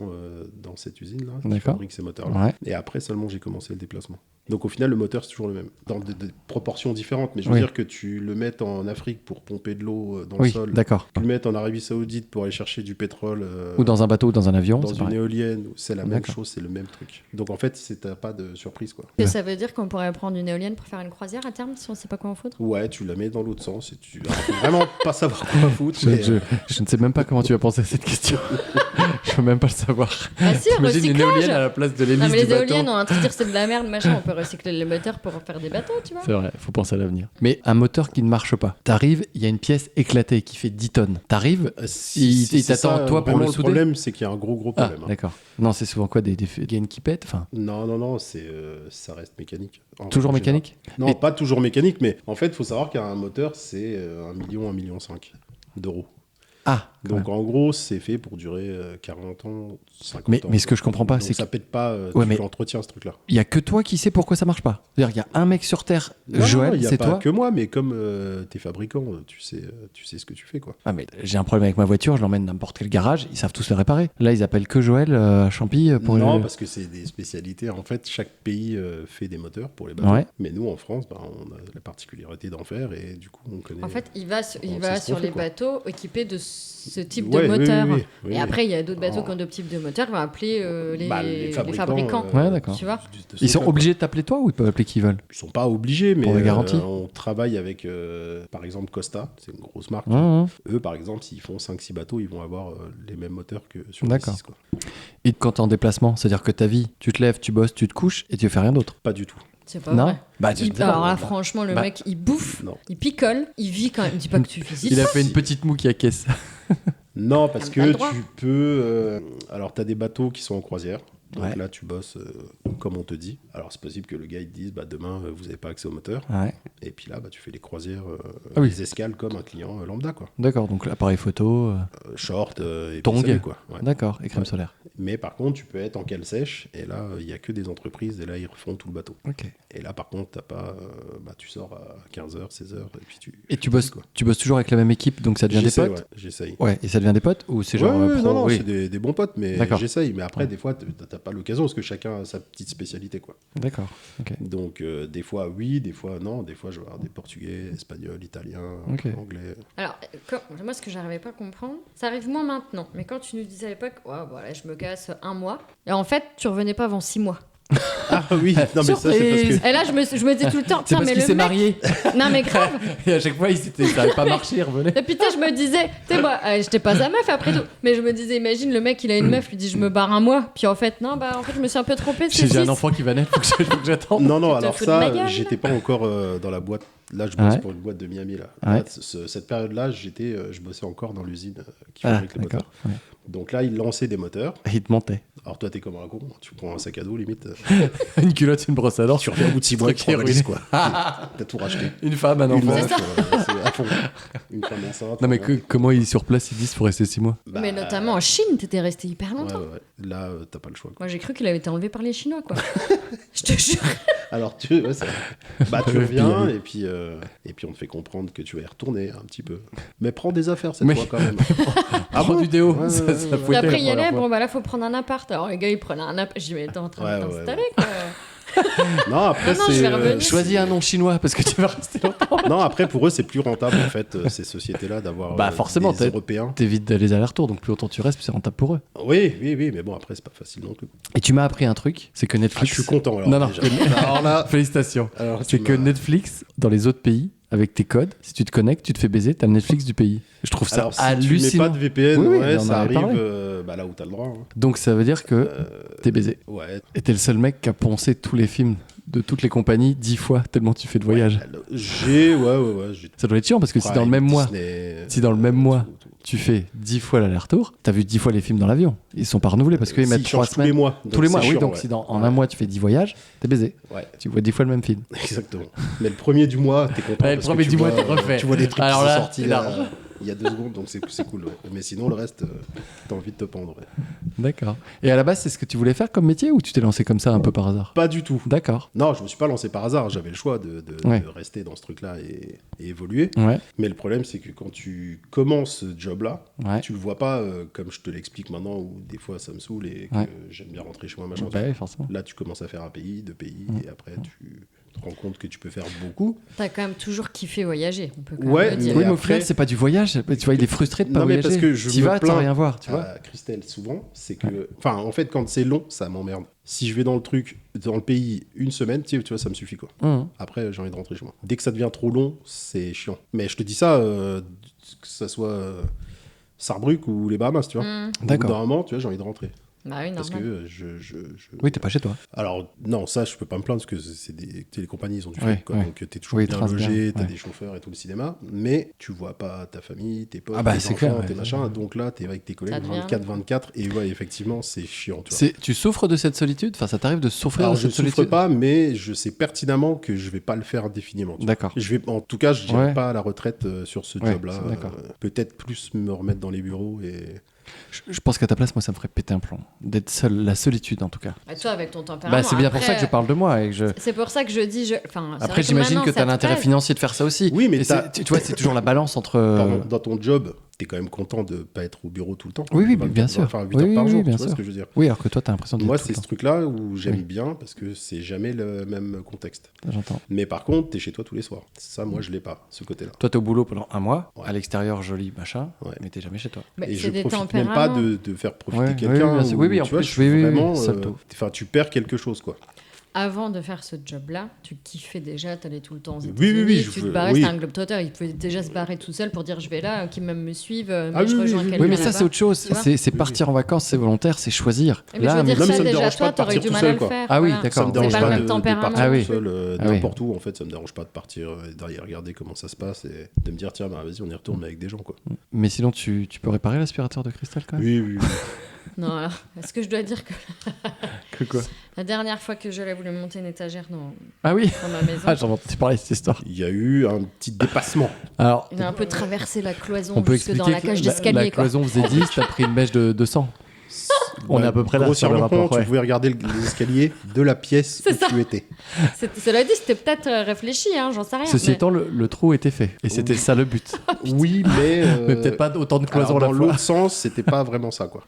dans cette usine-là, qui D'accord. fabrique ces moteurs-là. Ouais. Et après seulement, j'ai commencé le déplacement. Donc au final, le moteur, c'est toujours le même. Dans des proportions différentes. Mais je veux Oui. dire que tu le mettes en Afrique pour pomper de l'eau dans le Oui, sol. d'accord. Tu le mettes en Arabie Saoudite pour aller chercher du pétrole. Ou dans un bateau ou dans un avion, dans c'est une pareil. éolienne, c'est la même D'accord. chose, c'est le même truc. Donc en fait, t'as pas de surprise, quoi. Et ça veut dire qu'on pourrait prendre une éolienne pour faire une croisière à terme si on sait pas quoi en foutre? Ouais, tu la mets dans l'autre sens et tu. Alors, faut vraiment pas savoir quoi foutre. mais, Je ne sais même pas comment tu as pensé à cette question. Je veux même pas le savoir. Ah si, Imagine une recyclage. éolienne à la place de Non, l'hélice mais du les bateau. éoliennes, on a un truc de dire c'est de la merde, machin. On peut recycler les moteurs pour faire des bateaux, tu vois. C'est vrai, faut penser à l'avenir. Mais un moteur qui ne marche pas. T'arrives, il y a une pièce éclatée qui fait 10 tonnes. T'arrives, il c'est t'attend, ça, toi, pour vraiment, le souder. problème, c'est qu'il y a un gros ah, problème. hein. d'accord. Non, c'est souvent quoi, des gaines qui pètent, enfin, Non, ça reste mécanique. toujours En général. mécanique. Non, Et- pas toujours mécanique, mais en fait, il faut savoir qu'un moteur, c'est 1 million, 1,5 million d'euros. Ah, quand Donc même. en gros, c'est fait pour durer 40 ans, 50 ans. Mais ce que je comprends pas, Donc c'est ça pète pas, Ouais, tu mais- l'entretiens ce truc-là. qu'il y a que toi qui sais pourquoi ça marche pas. C'est-à-dire, il y a un mec sur Terre, Non, Joël, il y a c'est pas toi. que moi, mais comme t'es fabricant, tu sais ce que tu fais, quoi. Ah, mais j'ai un problème avec ma voiture, je l'emmène dans n'importe quel garage, ils savent tous le réparer. Là, ils appellent que Joël à Champy pour Non, le... parce que c'est des spécialités. En fait, chaque pays fait des moteurs pour les bateaux. Ouais. Mais nous, en France, on a la particularité d'en faire et du coup, on connaît. En fait, il va sur qu'on fait, les quoi. bateaux équipés de ce type Ouais, de oui, moteur. oui, oui, Et oui. après, il y a d'autres bateaux Oh. qui ont d'autres types de moteurs, on va appeler les, Bah, les fabricants. Ouais, d'accord. Tu vois de Ils ce sont fait, quoi. obligés de t'appeler toi ou ils peuvent appeler qui ils veulent? Ils sont pas obligés, mais Pour la garantie. on travaille avec, par exemple, Costa, c'est une grosse marque. Mmh. Eux, par exemple, s'ils font 5-6 bateaux, ils vont avoir les mêmes moteurs que sur les D'accord. 6. Quoi. Et quand t'es en déplacement, c'est-à-dire que ta vie, tu te lèves, tu bosses, tu te couches et tu fais rien d'autre. Pas du tout. C'est pas Non vrai. Bah, je sais pas. Alors là, franchement, le Bah, mec, il bouffe, Non. il picole, il vit quand même. Dis pas que tu visites. Il a fait une petite moue qui a caisse. Non, parce T'as pas le que droit. tu peux... alors, tu as des bateaux qui sont en croisière. Donc Ouais. là, tu bosses comme on te dit. Alors, c'est possible que le gars, il te dise, demain, vous n'avez pas accès au moteur. Ouais. Et puis là, tu fais les croisières, Ah oui. les escales comme un client lambda, quoi. D'accord, donc l'appareil photo. Short et puis Tongs. salut, quoi. Ouais. D'accord, et crème solaire. Mais par contre, tu peux être en cale sèche. Et là, il n'y a que des entreprises. Et là, ils refont tout le bateau. Ok. Et là, par contre, t'as pas, tu sors à 15h, 16h. Et puis Et tu bosses toujours avec la même équipe, donc ça devient des J'essaye, potes? ouais, j'essaye. Ouais, et ça devient des potes? Ou c'est genre Ouais, pro? non, non, Oui. c'est des bons potes, mais D'accord. j'essaye. Mais après, Ouais. des fois, t'as pas l'occasion parce que chacun a sa petite spécialité, quoi. D'accord, ok. Donc, des fois, oui, des fois, non. Des fois, je vais avoir des portugais, espagnols, italiens, Ok. anglais. Alors, moi, ce que j'arrivais pas à comprendre, ça arrive moins maintenant. Mais quand tu nous disais à l'époque, ouais, voilà, je me casse 1 mois. Et en fait, tu revenais pas avant 6 mois. Ah oui, non, mais ça, c'est parce Surprise. que. Et là, je me dis tout le temps, C'est putain, parce mais qu'il le s'est mec. marié. Non, mais grave. Et à chaque fois, ça n'avait pas marché, il revenait. Et putain, je me disais, tu sais, moi, j'étais pas sa meuf après tout. Mais je me disais, imagine, le mec, il a une meuf, lui dit, je me barre 1 mois. Puis en fait, non, en fait, je me suis un peu trompée. c'est J'ai un 6. enfant qui va naître, faut que j'attende. Non, non, Tu te alors fous de ma ça, gueule. j'étais pas encore dans la boîte. Là, je bosse Ouais. pour une boîte de Miami. Là. Ouais. Là, cette période-là, je bossais encore dans l'usine qui Ah, fabrique les moteurs. d'accord. Ouais. Donc là, ils lançaient des moteurs. Et il te mentait. Alors toi, t'es comme un con. Tu prends un sac à dos, limite. Une culotte, une brosse à dents. Tu reviens au bout de 6 mois avec Truc 3 valises, ruiné. quoi. T'as tout racheté. Une femme, un Une enfant. meuf, c'est à fond. Une femme enceinte. Non, mais ouais. comment ils sur place ils disent pour rester 6 mois? Bah, Mais notamment en Chine, t'étais resté hyper Ouais, longtemps. ouais. Là, t'as pas le choix. Quoi. Moi, j'ai cru qu'il avait été enlevé par les Chinois, quoi. Je te jure. Alors, tu Ouais, reviens puis, et puis on te fait comprendre que tu vas y retourner un petit peu. Mais prends des affaires cette Mais- fois quand même. Ah bon, du déo, Ouais, ça ouais, ouais, fouettait ouais. Et la après, il y première allait, fois. bon, bah là, faut prendre un appart. Alors, les gars, ils prenaient un appart. J'ai dit, mais t'es en train de Ouais, ouais, t'installer, quoi. Non, après, Non, non, je vais revenir. Choisis un nom chinois parce que tu vas rester longtemps. Non, après, pour eux, c'est plus rentable, en fait, ces sociétés-là, d'avoir Bah, forcément, des Européens. T'évites les allers-retours, donc plus longtemps tu restes, plus c'est rentable pour eux. Oui, oui, oui, mais bon, après, c'est pas facile non plus. Et tu m'as appris un truc, c'est que Ah, Netflix. je suis content, alors. Non, non. déjà. Alors là, Félicitations. alors, C'est tu que m'as- Netflix, dans les autres pays, avec tes codes, si tu te connectes, tu te fais baiser, t'as le Netflix du pays. Je trouve ça Alors, si tu mets hallucinant. pas de VPN, Oui, oui, ouais, on en ça avait arrive parlé. là où t'as le droit. Hein. Donc ça veut dire que t'es baisé. Ouais. Et t'es le seul mec qui a poncé tous les films de toutes les compagnies 10 fois, tellement tu fais de voyages. Ouais. Ça doit être chiant parce que si dans le même mois, si dans le même mois, tu fais 10 fois l'aller-retour, t'as vu 10 fois les films dans l'avion. Ils sont pas renouvelés parce qu'ils mettent 3 tous les semaines. mois. Tous les mois, c'est oui. chiant, Donc ouais. si en Ouais. un mois tu fais 10 voyages, t'es baisé. Ouais, Tu vois 10 fois le même film. exactement. Mais le premier du mois, t'es content. Ouais, le parce premier que du tu mois, vois, t'es refait. Tu vois des trucs Alors qui là, sont sortis c'est large. il y a 2 secondes, donc c'est cool. Ouais. Mais sinon, le reste, t'as envie de te pendre. Ouais. D'accord. Et à la base, c'est ce que tu voulais faire comme métier ou tu t'es lancé comme ça un peu par hasard? Pas du tout. D'accord. Non, je me suis pas lancé par hasard. J'avais le choix de Ouais. rester dans ce truc-là et évoluer. Ouais. Mais le problème, c'est que quand tu commences ce job-là, Ouais. tu le vois pas comme je te l'explique maintenant, où des fois ça me saoule et que Ouais. j'aime bien rentrer chez moi, machin. Bah oui, forcément. Là, tu commences à faire un pays, 2 pays, Mm. et après, tu te rends compte que tu peux faire beaucoup. T'as quand même toujours kiffé voyager, on peut quand Ouais, même le dire. Oui, mais au après- final, c'est pas du voyage. Tu vois, il est frustré de pas Non, mais voyager. parce que je T'y me vas, plains t'as rien voir, tu vois. à Christelle, souvent, c'est que... Enfin, en fait, quand c'est long, ça m'emmerde. Si je vais dans le pays, une semaine, tu vois, ça me suffit, quoi. Mmh. Après, j'ai envie de rentrer chez moi. Dès que ça devient trop long, c'est chiant. Mais je te dis ça, que ça soit Sarrebruck ou les Bahamas, tu vois. Mm. Au bout D'accord. d'un moment, tu vois, j'ai envie de rentrer. Bah oui, Parce normal. que Oui, t'es pas chez toi. Alors, non, ça, je peux pas me plaindre parce que c'est les compagnies, ils ont du Ouais, fric, quoi. ouais. Donc, t'es toujours Oui, bien trace bien, logé, t'as ouais. des chauffeurs et tout le cinéma. Mais tu vois pas ta famille, tes potes, Ah bah, tes c'est enfants, clair, ouais. tes machins. Donc là, t'es avec tes collègues Ça devient 24-24. Et ouais, effectivement, c'est chiant, tu vois. Tu souffres de cette solitude? Enfin, ça t'arrive de souffrir Alors, de je cette souffre solitude? pas, mais je sais pertinemment que je vais pas le faire indéfiniment. Tu vois. D'accord. En tout cas, je n'irai Ouais. pas à la retraite sur ce Ouais, job-là. c'est d'accord. Peut-être plus me remettre dans les bureaux et. Je pense qu'à ta place, moi, ça me ferait péter un plomb. D'être seul, la solitude en tout cas. Et toi, avec ton tempérament. Bah, c'est bien pour après, ça que je parle de moi. Et que je... C'est pour ça que je dis. Enfin, c'est Après, vrai j'imagine maintenant, que ça t'as te l'intérêt pèse. financier de faire ça aussi. Oui, mais Et tu vois, c'est toujours la balance entre. Pardon, dans ton job, t'es quand même content de pas être au bureau tout le temps. Oui, oui, 24 bien sûr. Enfin, 8 Oui, heures par oui, jour, bien tu vois sûr. ce que je veux dire. Oui, alors que toi, t'as l'impression de. Moi, tout c'est le ce temps. truc-là où j'aime Oui. bien parce que c'est jamais le même contexte. J'entends. Mais par contre, t'es chez toi tous les soirs. Ça, moi, je l'ai pas, ce côté-là. Toi, t'es au boulot pendant un mois, Ouais. à l'extérieur, joli, machin, Ouais. mais t'es jamais chez toi. Mais Et c'est je des profite même pas tempéraments. de faire profiter Ouais, quelqu'un. oui, bien sûr. Oui, oui, en tu vois, plus, je suis oui, oui, vraiment. ça me touche. Enfin, tu perds quelque chose, quoi. Avant de faire ce job-là, tu kiffais déjà, t'allais tout le temps aux Oui, États-Unis, oui, tu te veux- barrais, oui. c'était un globetrotter, il pouvait déjà se barrer tout seul pour dire je vais là, qu'ils même me suivent, mais Ah je oui, rejoins oui, oui. quelqu'un Oui, mais ça, là-bas. c'est autre chose. tu vois. C'est Oui, partir en vacances, c'est volontaire, c'est choisir. Mais je veux dire, non, mais ça ça me déjà, dérange pas toi, de t'aurais partir du tout mal seul, à le quoi. faire. Ah oui, voilà. d'accord. Ça me C'est dérange pas pas le même de tempérament. partir Ah oui. tout seul Ah oui. n'importe où. En fait, ça me dérange pas de partir derrière, regarder comment ça se passe et de me dire tiens, bah, vas-y, on y retourne mais avec des gens, quoi. Mais sinon, tu peux réparer l'aspirateur de cristal quand même? Oui, oui, oui. Non, alors, est-ce que je dois dire que Que quoi? la dernière fois que je l'ai voulu monter une étagère Ah oui. dans ma maison, Ah, j'en ai entendu parler de cette histoire. Il y a eu un petit dépassement. Alors, il a un peu traversé la cloison on peut jusque dans expliquer la que cage la d'escalier. quoi. cloison faisait 10, t'as pris une mèche de 100. On est à peu près là sur le Grossièrement, rapport, ouais. tu pouvais regarder les escaliers de la pièce C'est où ça. tu étais. Cela dit, c'était peut-être réfléchi, hein, j'en sais rien. Ceci mais- étant, le trou était fait. Et c'était ça le but. Oui, mais. Mais peut-être pas autant de cloisons alors, à la dans fois. l'autre sens, c'était pas vraiment ça, quoi.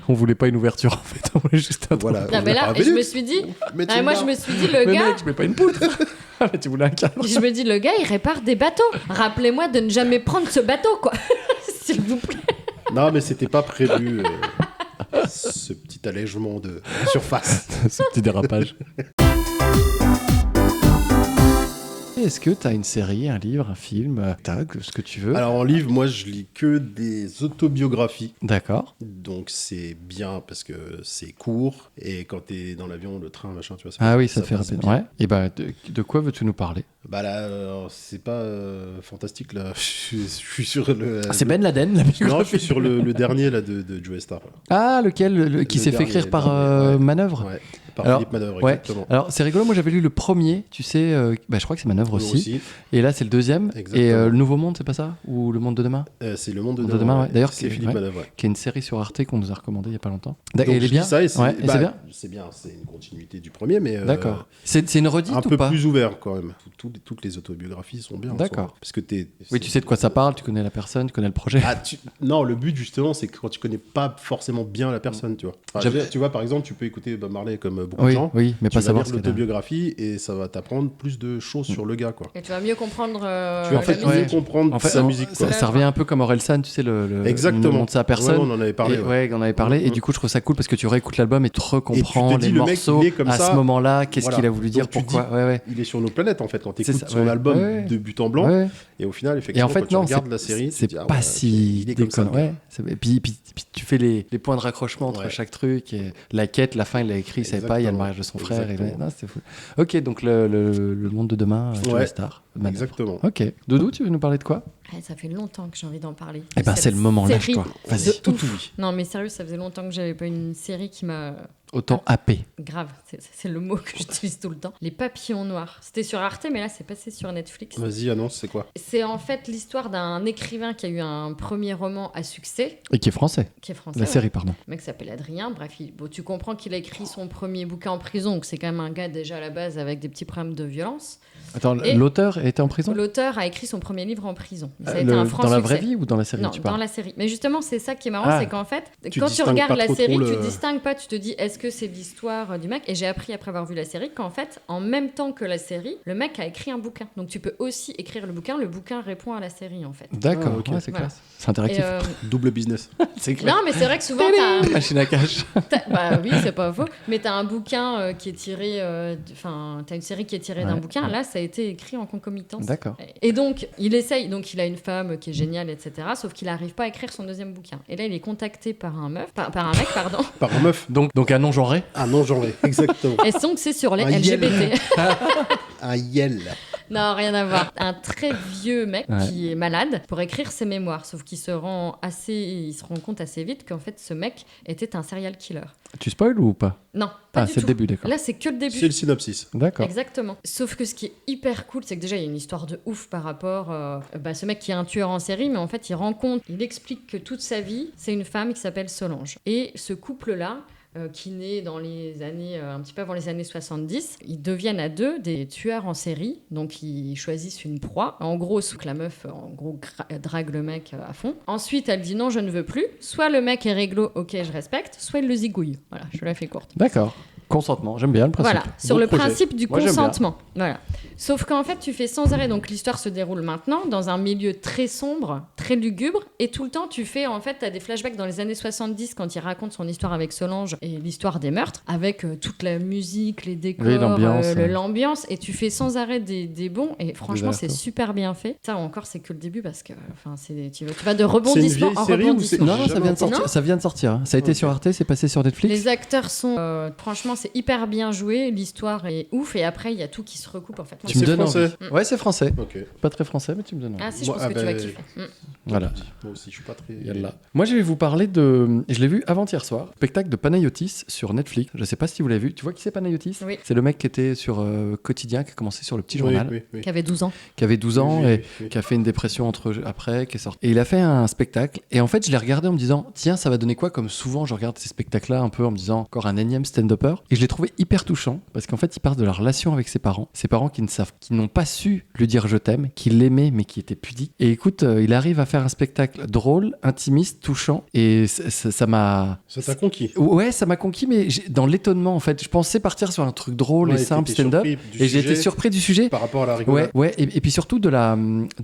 On voulait pas une ouverture en fait. On voulait juste un trou. Voilà. Non, On mais l'a là, pas et je vu. me suis dit, Mais ah, moi je me suis dit, le Mais gars, mec, je mets pas une poutre. Ah, mais tu voulais un cadre. je me dis, le gars, il répare des bateaux. Rappelez-moi de ne jamais prendre ce bateau, quoi. S'il vous plaît. Non, mais c'était pas prévu. Ce petit allègement de surface. Ce petit dérapage. Est-ce que t'as une série, un livre, un film, ce que tu veux? Alors en livre, moi je lis que des autobiographies. D'accord. Donc c'est bien parce que c'est court. Et quand t'es dans l'avion, le train, machin, tu vois. Ah oui, ça fait passe rapide. bien. Ouais. Et bah, de quoi veux-tu nous parler? Bah là, c'est pas fantastique là. Je suis sur le. Ah, c'est Ben Laden, la Non, je biographie. suis sur le dernier là de Joe Star. Ah, lequel qui Le s'est fait dernier, écrire par ouais. Manœuvre? Ouais. Par Alors, Philippe Manœuvre, ouais. exactement. Alors, c'est rigolo, moi j'avais lu le premier, tu sais, bah, je crois que c'est Manœuvre Nous aussi. Et là, c'est le deuxième. Exactement. Et Le Nouveau Monde, c'est pas ça? Ou Le Monde de demain? C'est Le Monde de Monde demain. de demain, ouais. D'ailleurs, c'est qui- Philippe ouais. Manœuvre. Ouais. Qui est une série sur Arte qu'on nous a recommandé il y a pas longtemps. Donc, Et elle je est bien? lis ça et c'est Ouais, et c'est bien? C'est bien, c'est une continuité du premier, mais D'accord. C'est une redite un ou peu pas? plus ouvert quand même. Toutes les autobiographies sont bien. en D'accord. soi. Parce que Oui, tu sais de quoi ça parle, tu connais la personne, tu connais le projet. Ah, non, le but justement, c'est que quand tu connais pas forcément bien la personne, tu vois. Enfin, J'avais- tu vois, par exemple, tu peux écouter Bob Marley comme beaucoup Oui, de gens. oui, mais Tu pas vas savoir lire ce qu'il a. l'autobiographie et ça va t'apprendre plus de choses sur le gars, quoi. Et tu vas mieux comprendre Tu vas en la fait musique. ouais. mieux comprendre En fait, sa musique, quoi. ça revient un peu comme Orelsan, tu sais, le Exactement. nom de sa personne. Ouais, on en avait parlé. Et, ouais. ouais, on avait parlé. Et Mhm. du coup, je trouve ça cool parce que tu réécoutes l'album et tu recomprends Et tu te dis, les le mec, morceaux il est comme à ça. ce moment-là. Qu'est-ce Voilà. qu'il a voulu dire, Donc, tu pourquoi. dis- Ouais, ouais. Il est sur nos planètes, en fait, quand tu C'est écoutes ça, son ouais. album Ouais. de but en blanc. Ouais. Et au final, Et effectivement, en fait, quand tu non, regardes la série, tu c'est te dis, ah pas ouais, si il est comme ça. déconnant. le gars. Ouais. Et puis, tu fais les points de raccrochement entre Ouais. chaque truc. Et la quête, la fin, il l'a écrit, il savait pas, il y a le Exactement. mariage de son frère. Et, Exactement. non, c'était fou. Ok, donc le monde de demain, Joe Ouais. Star. Manœuvre. Exactement. Ok. Doudou, tu veux nous parler de quoi? Ouais, ça fait longtemps que j'ai envie d'en parler. Eh ben, c'est le moment, série lâche-toi. Vas-y. de Tout ouf. oui. Non, mais sérieux, ça faisait longtemps que j'avais pas une série qui m'a Autant AP. grave. C'est le mot que j'utilise tout le temps. Les Papillons Noirs. C'était sur Arte, mais là, c'est passé sur Netflix. Vas-y, annonce, c'est quoi? C'est en fait l'histoire d'un écrivain qui a eu un premier roman à succès, Et qui est français. qui est français. La ouais. série, pardon. Le mec s'appelle Adrien. Bref, bon, tu comprends qu'il a écrit son premier bouquin en prison, donc c'est quand même un gars déjà à la base avec des petits problèmes de violence. Attends, Et- l'auteur était en prison? L'auteur a écrit son premier livre en prison. Ça a été un franc Dans la succès. vraie vie ou dans la série Non, tu dans parles? la série. Mais justement, c'est ça qui est marrant, Ah. c'est qu'en fait, Tu quand tu distingues regardes pas la trop série, trop tu le- distingues pas, tu te dis, est-ce que c'est l'histoire du mec. Et j'ai appris après avoir vu la série qu'en fait, en même temps que la série, le mec a écrit un bouquin. Donc tu peux aussi écrire le bouquin répond à la série en fait. D'accord, Ah, ok. ouais, c'est Voilà. classe. C'est interactif. Double business. C'est clair. Non, mais c'est vrai que souvent, Machine à cash. bah oui, c'est pas faux. Mais t'as un bouquin qui est tiré... Enfin, t'as une série qui est tirée d'un Ouais, bouquin. ouais. Là, ça a été écrit en concomitance. D'accord. Et donc, il essaye. Donc, il a une femme qui est géniale, etc. Sauf qu'il n'arrive pas à écrire son deuxième bouquin. Et là, il est contacté par un mec, pardon. Par un meuf. Donc un non-genré. Ah non, genre, exactement. Et donc, c'est sur les Un yel. LGBT. Un yel. Non, rien à voir. Un très vieux mec Ouais. qui est malade pour écrire ses mémoires. Sauf qu'il se rend compte assez vite qu'en fait, ce mec était un serial killer. Tu spoil ou pas? Non, pas Ah, du c'est tout. le début, d'accord. Là, c'est que le début. C'est le synopsis. D'accord. Exactement. Sauf que ce qui est hyper cool, c'est que déjà, il y a une histoire de ouf par rapport ce mec qui est un tueur en série, mais en fait, il explique que toute sa vie, c'est une femme qui s'appelle Solange. Et ce couple-là, qui naît dans les années, un petit peu avant les années 70, ils deviennent à deux des tueurs en série, donc ils choisissent une proie. En gros, sous que la meuf, drague le mec à fond. Ensuite, elle dit non, je ne veux plus. Soit le mec est réglo, ok, je respecte, soit il le zigouille. Voilà, je la fais courte. D'accord. Consentement, j'aime bien le principe. Voilà, sur Beau le projet. principe du Moi, j'aime bien. consentement. Voilà. Sauf qu'en fait, tu fais sans arrêt. Donc l'histoire se déroule maintenant dans un milieu très sombre, très lugubre, et tout le temps, tu fais en fait, t'as des flashbacks dans les années 70 quand il raconte son histoire avec Solange et l'histoire des meurtres, avec toute la musique, les décors, Oui, l'ambiance, ouais. l'ambiance, et tu fais sans arrêt des bons. Et franchement, c'est d'accord. super bien fait. Ça encore, c'est que le début parce que, enfin, tu vas de rebondissement vieille en série ou rebondissement. Non, ça vient de sortir. Non. Ça vient de sortir. Hein. Ça a été Ok. sur Arte, c'est passé sur Netflix. Les acteurs sont... franchement, c'est hyper bien joué. L'histoire est ouf. Et après, il y a tout qui se recoupe, en fait. Tu me C'est donnes français. envie. Ouais, c'est français. Ok. Pas très français, mais tu me donnes envie. Ah si, Moi, je pense que tu bah, vas kiffer. Voilà. Moi aussi, je suis pas très. Yallah. Moi, je vais vous parler de. Je l'ai vu avant-hier soir. Spectacle de Panayotis sur Netflix. Je sais pas si vous l'avez vu. Tu vois qui c'est Panayotis? Oui. C'est le mec qui était sur Quotidien, qui a commencé sur le petit Oui, journal, oui, oui. Qui avait 12 ans. qui avait 12 ans Oui, et oui, oui. qui a fait une dépression après, qui est sorti. Et il a fait un spectacle. Et en fait, je l'ai regardé en me disant, tiens, ça va donner quoi? Comme souvent, je regarde ces spectacles-là un peu en me disant, encore un énième stand-upper. Et je l'ai trouvé hyper touchant parce qu'en fait, il parle de la relation avec ses parents. Ses parents qui n'ont pas su lui dire je t'aime, qui l'aimaient mais qui étaient pudiques. Et écoute, il arrive à faire un spectacle drôle, intimiste, touchant. Et ça m'a. Ça t'a conquis. Ouais, ça m'a conquis, mais dans l'étonnement en fait. Je pensais partir sur un truc drôle et Ouais, simple, t'étais stand-up. surpris du Et j'ai été sujet surpris du sujet. Par rapport à la rigolade. Ouais, et puis surtout de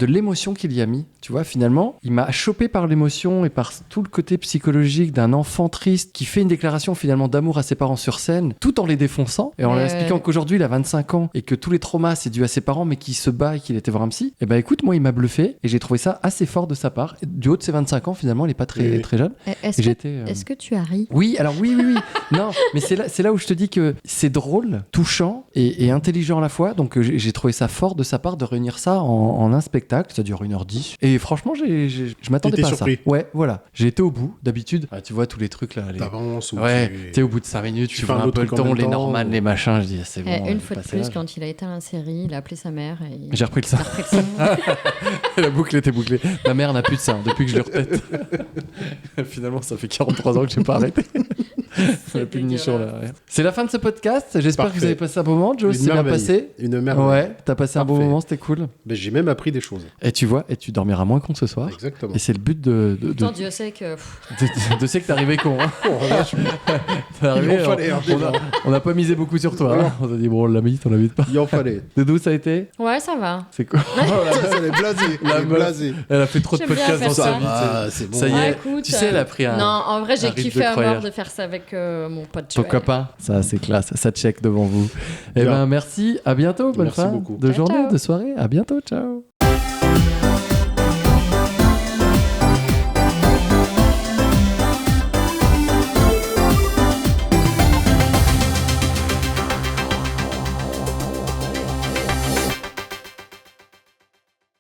l'émotion qu'il y a mis. Tu vois, finalement, il m'a chopé par l'émotion et par tout le côté psychologique d'un enfant triste qui fait une déclaration finalement d'amour à ses parents sur scène, tout en les défonçant et en leur expliquant qu'aujourd'hui il a 25 ans et que tous les traumas c'est dû à ses parents, mais qu'il se bat et qu'il était voir un psy. Et ben écoute, moi il m'a bluffé et j'ai trouvé ça assez fort de sa part. Du haut de ses 25 ans, finalement, il est pas très, Oui. très jeune. Est-ce Et que, j'étais, est-ce que tu as ri? Oui, alors oui. Non, mais c'est là où je te dis que c'est drôle, touchant et intelligent à la fois. Donc j'ai trouvé ça fort de sa part de réunir ça en un spectacle. Ça dure 1h10. Et franchement, je m'attendais T'étais pas à surpris. ça. Ouais, voilà. J'ai été au bout. D'habitude, tu vois tous les trucs là. T'avances ou Ouais, tu- t'es au bout de 5 minutes, tu fais vois un un autre peu le truc en ton, même les temps, Norman, ou- les machins. Je dis, c'est bon. Une fois de passé plus, là. quand il a éteint la série, il a appelé sa mère et J'ai repris le sein. il a repris le son. La boucle était bouclée. Ma mère n'a plus de sein depuis que je le repète. Finalement, ça fait 43 ans que j'ai pas arrêté. Elle a plus de nichon là. Ouais. C'est la fin de ce podcast. J'espère que vous Parfait. avez passé un bon moment. Joe, Une c'est bien merveille. passé. Une merveille. Ouais, t'as passé un bon Parfait. moment, c'était cool. Ben, j'ai même appris des choses. Et tu vois, et tu dormiras moins con ce soir. Exactement. Et c'est le but de Pourtant, Dieu sait que... de sais que t'es arrivé con. Hein. Oh, là, je- T'es arrivé, Il en fallait, hein, déjà. on a pas misé beaucoup sur toi. Hein. On a dit, bon, on l'invite, on l'invite pas. Il en fallait. Doudou, ça a été? Ouais, ça va. C'est cool. Elle est blasée. La Elle est meuf. blasée. Elle a fait trop de J'aime bien podcasts faire dans sa ça. vie. Ah, c'est bon. Ça y Ouais, est, écoute, tu sais, elle a pris un. Non, en vrai, j'ai rythme kiffé de à mort croyage. de faire ça avec mon pote Ton Joël. copain, ça c'est classe, ça check devant vous. Eh Bien. ben merci, à bientôt, bonne Merci fin beaucoup. de Ciao, journée, ciao. de soirée, à bientôt, ciao.